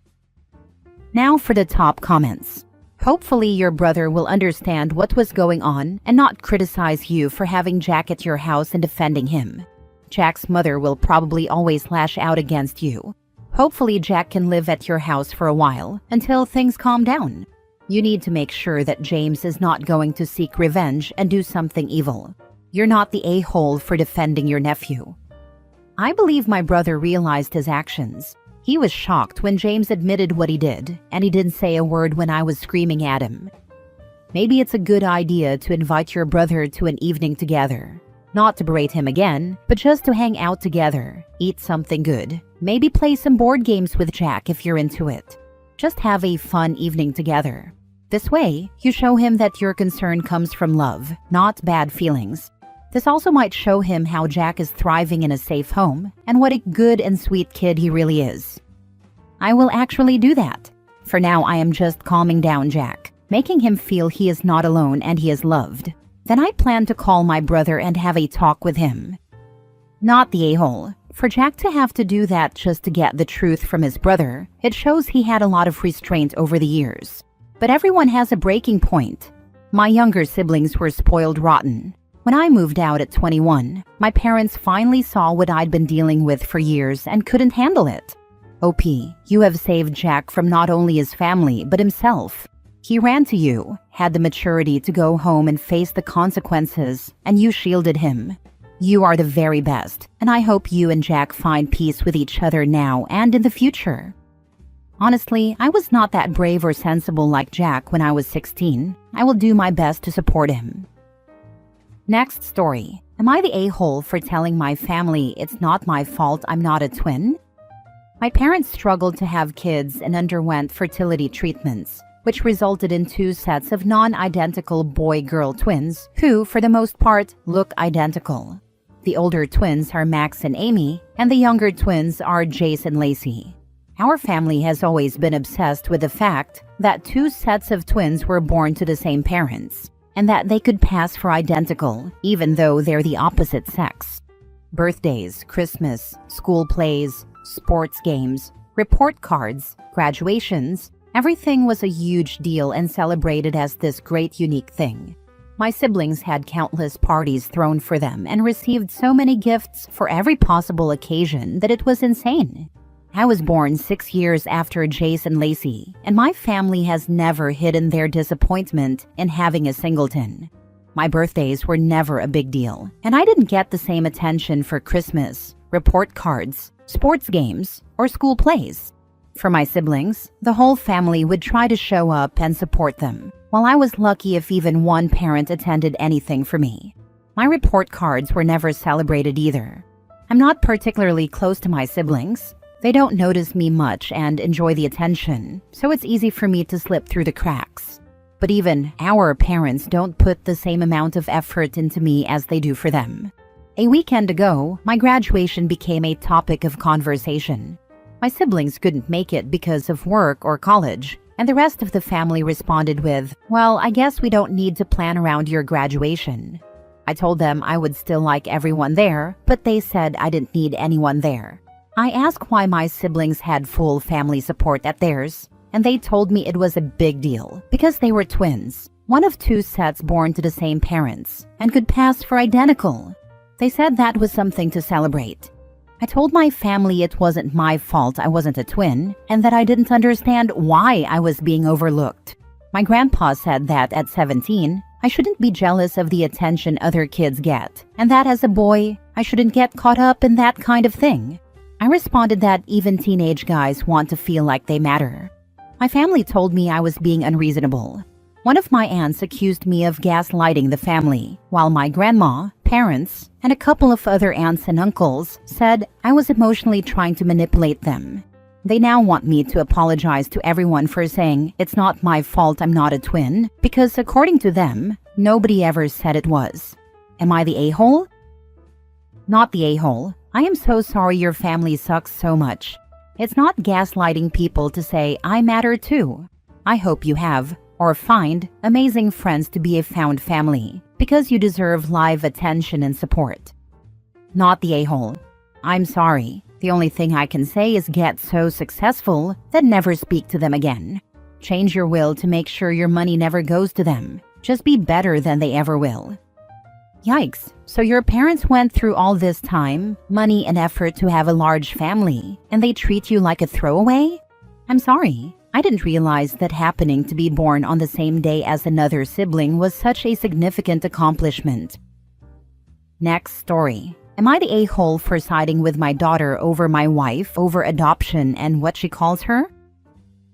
Now for the top comments. Hopefully your brother will understand what was going on and not criticize you for having Jack at your house and defending him. Jack's mother will probably always lash out against you. Hopefully Jack can live at your house for a while until things calm down. You need to make sure that James is not going to seek revenge and do something evil. You're not the a-hole for defending your nephew. I believe my brother realized his actions. He was shocked when James admitted what he did, and he didn't say a word when I was screaming at him. Maybe it's a good idea to invite your brother to an evening together. Not to berate him again, but just to hang out together, eat something good, maybe play some board games with Jack if you're into it. Just have a fun evening together. This way, you show him that your concern comes from love, not bad feelings. This also might show him how Jack is thriving in a safe home and what a good and sweet kid he really is. I will actually do that. For now, I am just calming down Jack, making him feel he is not alone and he is loved. Then I plan to call my brother and have a talk with him. Not the a-hole. For Jack to have to do that just to get the truth from his brother, it shows he had a lot of restraint over the years. But everyone has a breaking point. My younger siblings were spoiled rotten. When I moved out at 21, my parents finally saw what I'd been dealing with for years and couldn't handle it. OP, you have saved Jack from not only his family, but himself. He ran to you, had the maturity to go home and face the consequences, and you shielded him. You are the very best, and I hope you and Jack find peace with each other now and in the future. Honestly, I was not that brave or sensible like Jack when I was 16. I will do my best to support him. Next story. Am I the a-hole for telling my family it's not my fault I'm not a twin? My parents struggled to have kids and underwent fertility treatments, which resulted in 2 sets of non-identical boy-girl twins who, for the most part, look identical. The older twins are Max and Amy, and the younger twins are Jace and Lacey. Our family has always been obsessed with the fact that 2 sets of twins were born to the same parents, and that they could pass for identical, even though they're the opposite sex. Birthdays, Christmas, school plays, sports games, report cards, graduations, everything was a huge deal and celebrated as this great unique thing. My siblings had countless parties thrown for them and received so many gifts for every possible occasion that it was insane. I was born 6 years after Jace and Lacey, and my family has never hidden their disappointment in having a Singleton. My birthdays were never a big deal, and I didn't get the same attention for Christmas, report cards, sports games, or school plays. For my siblings, the whole family would try to show up and support them, while I was lucky if even one parent attended anything for me. My report cards were never celebrated either. I'm not particularly close to my siblings. They don't notice me much and enjoy the attention, so it's easy for me to slip through the cracks. But even our parents don't put the same amount of effort into me as they do for them. A weekend ago, my graduation became a topic of conversation. My siblings couldn't make it because of work or college, and the rest of the family responded with, "Well, I guess we don't need to plan around your graduation." I told them I would still like everyone there, but they said I didn't need anyone there. I asked why my siblings had full family support at theirs, and they told me it was a big deal because they were twins, one of 2 sets born to the same parents, and could pass for identical. They said that was something to celebrate. I told my family it wasn't my fault I wasn't a twin, and that I didn't understand why I was being overlooked. My grandpa said that at 17, I shouldn't be jealous of the attention other kids get, and that as a boy, I shouldn't get caught up in that kind of thing. I responded that even teenage guys want to feel like they matter. My family told me I was being unreasonable. One of my aunts accused me of gaslighting the family, while my grandma, parents, and a couple of other aunts and uncles said I was emotionally trying to manipulate them. They now want me to apologize to everyone for saying it's not my fault I'm not a twin, because according to them, nobody ever said it was. Am I the a-hole? Not the a-hole. I am so sorry your family sucks so much. It's not gaslighting people to say I matter too. I hope you have, or find, amazing friends to be a found family, because you deserve live attention and support. Not the a-hole. I'm sorry. The only thing I can say is get so successful that never speak to them again. Change your will to make sure your money never goes to them. Just be better than they ever will. Yikes, so your parents went through all this time, money and effort to have a large family, and they treat you like a throwaway? I'm sorry. I didn't realize that happening to be born on the same day as another sibling was such a significant accomplishment. Next story. Am I the a-hole for siding with my daughter over my wife over adoption and what she calls her?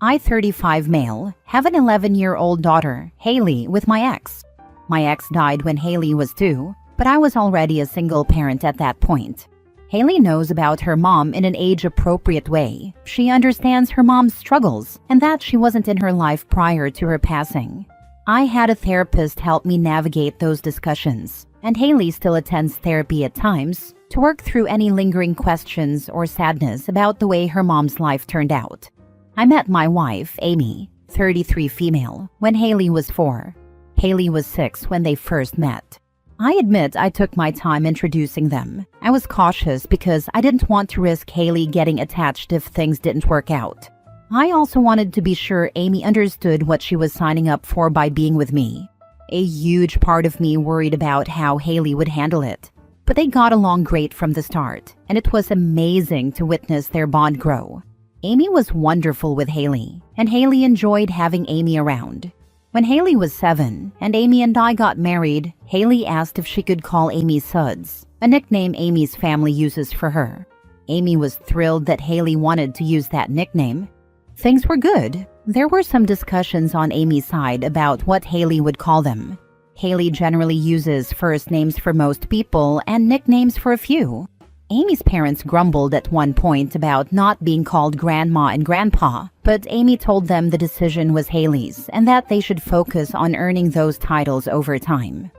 I, 35 male, have an 11-year-old daughter, Haley, with my ex. My ex died when Haley was 2, but I was already a single parent at that point. Haley knows about her mom in an age-appropriate way. She understands her mom's struggles and that she wasn't in her life prior to her passing. I had a therapist help me navigate those discussions, and Haley still attends therapy at times to work through any lingering questions or sadness about the way her mom's life turned out. I met my wife, Amy, 33 female, when Haley was 4. Haley was 6 when they first met. I admit I took my time introducing them. I was cautious because I didn't want to risk Haley getting attached if things didn't work out. I also wanted to be sure Amy understood what she was signing up for by being with me. A huge part of me worried about how Haley would handle it. But they got along great from the start, and it was amazing to witness their bond grow. Amy was wonderful with Haley, and Haley enjoyed having Amy around. When Haley was 7 and Amy and I got married, Haley asked if she could call Amy Suds, a nickname Amy's family uses for her. Amy was thrilled that Haley wanted to use that nickname. Things were good. There were some discussions on Amy's side about what Haley would call them. Haley generally uses first names for most people and nicknames for a few. Amy's parents grumbled at one point about not being called Grandma and Grandpa, but Amy told them the decision was Haley's and that they should focus on earning those titles over time.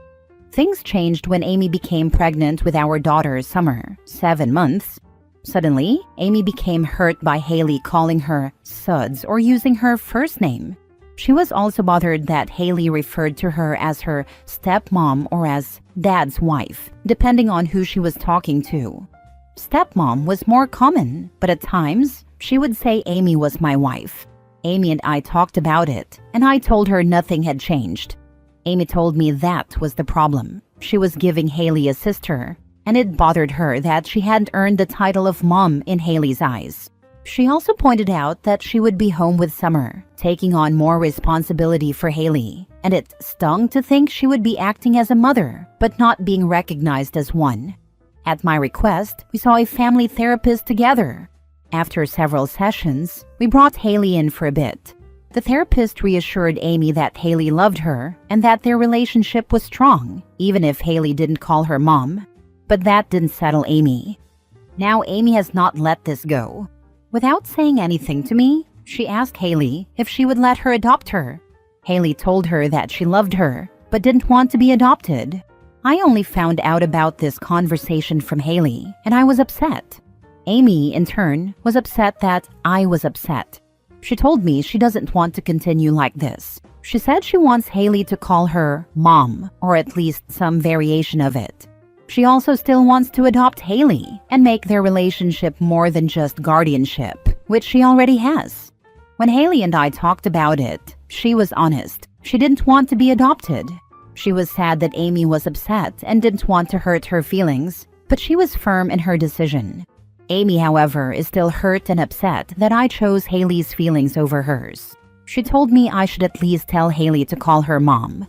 Things changed when Amy became pregnant with our daughter Summer, 7 months. Suddenly, Amy became hurt by Haley calling her Suds or using her first name. She was also bothered that Haley referred to her as her stepmom or as Dad's wife, depending on who she was talking to. Stepmom was more common, but at times, she would say Amy was my wife. Amy and I talked about it, and I told her nothing had changed. Amy told me that was the problem. She was giving Haley a sister, and it bothered her that she hadn't earned the title of mom in Haley's eyes. She also pointed out that she would be home with Summer, taking on more responsibility for Haley, and it stung to think she would be acting as a mother, but not being recognized as one. At my request, we saw a family therapist together. After several sessions, we brought Haley in for a bit. The therapist reassured Amy that Haley loved her and that their relationship was strong, even if Haley didn't call her mom. But that didn't settle Amy. Now Amy has not let this go. Without saying anything to me, she asked Haley if she would let her adopt her. Haley told her that she loved her, but didn't want to be adopted. I only found out about this conversation from Haley, and I was upset. Amy, in turn, was upset that I was upset. She told me she doesn't want to continue like this. She said she wants Haley to call her Mom, or at least some variation of it. She also still wants to adopt Haley and make their relationship more than just guardianship, which she already has. When Haley and I talked about it, she was honest. She didn't want to be adopted. She was sad that Amy was upset and didn't want to hurt her feelings, but she was firm in her decision. Amy, however, is still hurt and upset that I chose Haley's feelings over hers. She told me I should at least tell Haley to call her mom.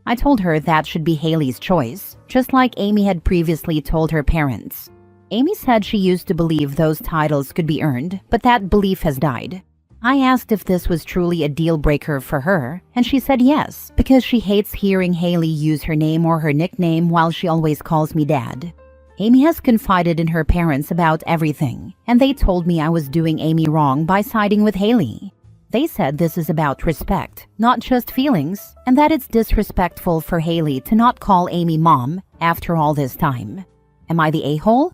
I told her that should be Haley's choice, just like Amy had previously told her parents. Amy said she used to believe those titles could be earned, but that belief has died. I asked if this was truly a deal breaker for her, and she said yes, because she hates hearing Haley use her name or her nickname while she always calls me Dad. Amy has confided in her parents about everything, and they told me I was doing Amy wrong by siding with Haley. They said this is about respect, not just feelings, and that it's disrespectful for Haley to not call Amy Mom after all this time. Am I the a-hole?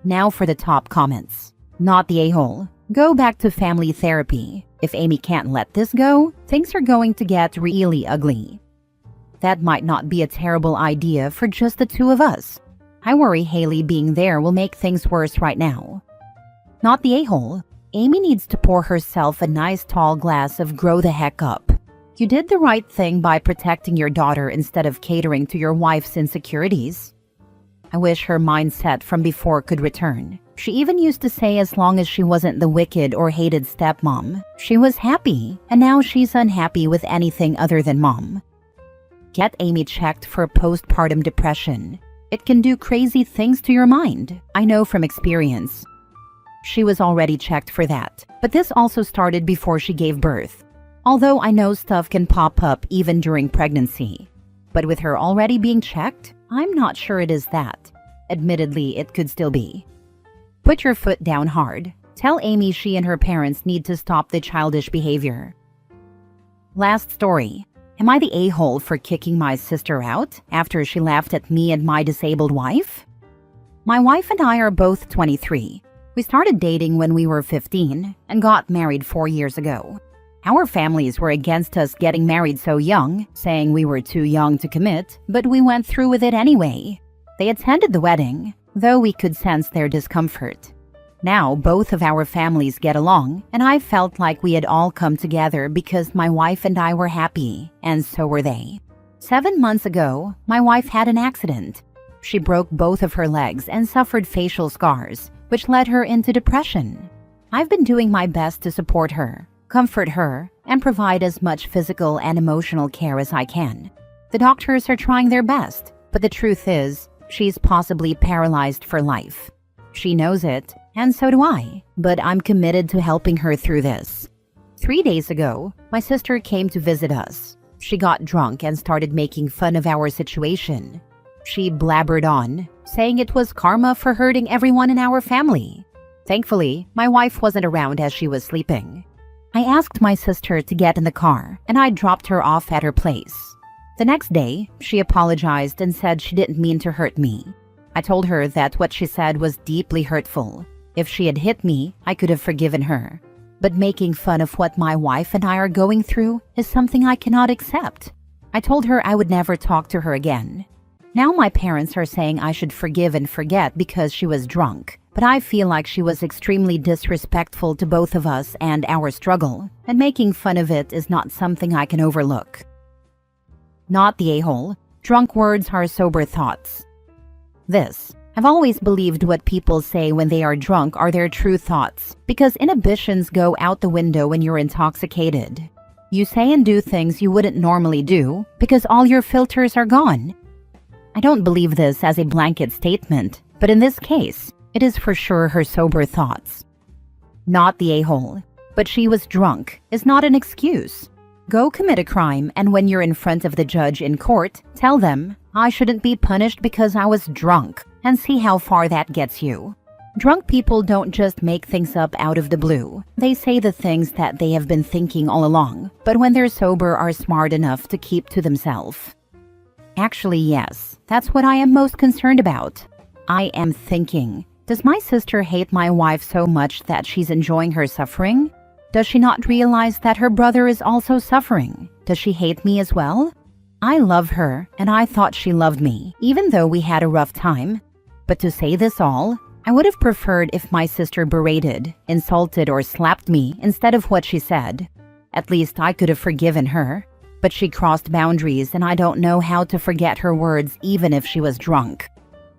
Now for the top comments. Not the a-hole. Go back to family therapy. If Amy can't let this go, things are going to get really ugly. That might not be a terrible idea for just the two of us. I worry Haley being there will make things worse right now. Not the a-hole. Amy needs to pour herself a nice tall glass of grow the heck up. You did the right thing by protecting your daughter instead of catering to your wife's insecurities. I wish her mindset from before could return. She even used to say as long as she wasn't the wicked or hated stepmom, she was happy, and now she's unhappy with anything other than mom. Get Amy checked for postpartum depression. It can do crazy things to your mind. I know from experience. She was already checked for that, but this also started before she gave birth. Although I know stuff can pop up even during pregnancy. But with her already being checked, I'm not sure it is that. Admittedly, it could still be. Put your foot down hard. Tell Amy she and her parents need to stop the childish behavior. Last story. Am I the a-hole for kicking my sister out after she laughed at me and my disabled wife? My wife and I are both 23. We started dating when we were 15 and got married 4 years ago. Our families were against us getting married so young, saying we were too young to commit, but we went through with it anyway. They attended the wedding, though we could sense their discomfort. Now both of our families get along, and I felt like we had all come together because my wife and I were happy, and so were they. 7 months ago, my wife had an accident. She broke both of her legs and suffered facial scars, which led her into depression. I've been doing my best to support her, comfort her, and provide as much physical and emotional care as I can. The doctors are trying their best, but the truth is, she's possibly paralyzed for life. She knows it, and so do I, but I'm committed to helping her through this. 3 days ago, my sister came to visit us. She got drunk and started making fun of our situation. She blabbered on, saying it was karma for hurting everyone in our family. Thankfully, my wife wasn't around as she was sleeping. I asked my sister to get in the car, and I dropped her off at her place. The next day, she apologized and said she didn't mean to hurt me. I told her that what she said was deeply hurtful. If she had hit me, I could have forgiven her. But making fun of what my wife and I are going through is something I cannot accept. I told her I would never talk to her again. Now my parents are saying I should forgive and forget because she was drunk, but I feel like she was extremely disrespectful to both of us and our struggle, and making fun of it is not something I can overlook. Not the a-hole. Drunk words are sober thoughts. I've always believed what people say when they are drunk are their true thoughts, because inhibitions go out the window when you're intoxicated. You say and do things you wouldn't normally do because all your filters are gone. I don't believe this as a blanket statement, but in this case, it is for sure her sober thoughts. Not the a-hole, but she was drunk is not an excuse. Go commit a crime, and when you're in front of the judge in court, tell them, I shouldn't be punished because I was drunk, and see how far that gets you. Drunk people don't just make things up out of the blue. They say the things that they have been thinking all along, but when they're sober are smart enough to keep to themselves. Actually, yes, that's what I am most concerned about. I am thinking, does my sister hate my wife so much that she's enjoying her suffering? Does she not realize that her brother is also suffering? Does she hate me as well? I love her, and I thought she loved me, even though we had a rough time. But to say this all, I would have preferred if my sister berated, insulted, or slapped me instead of what she said. At least I could have forgiven her. But she crossed boundaries, and I don't know how to forget her words even if she was drunk.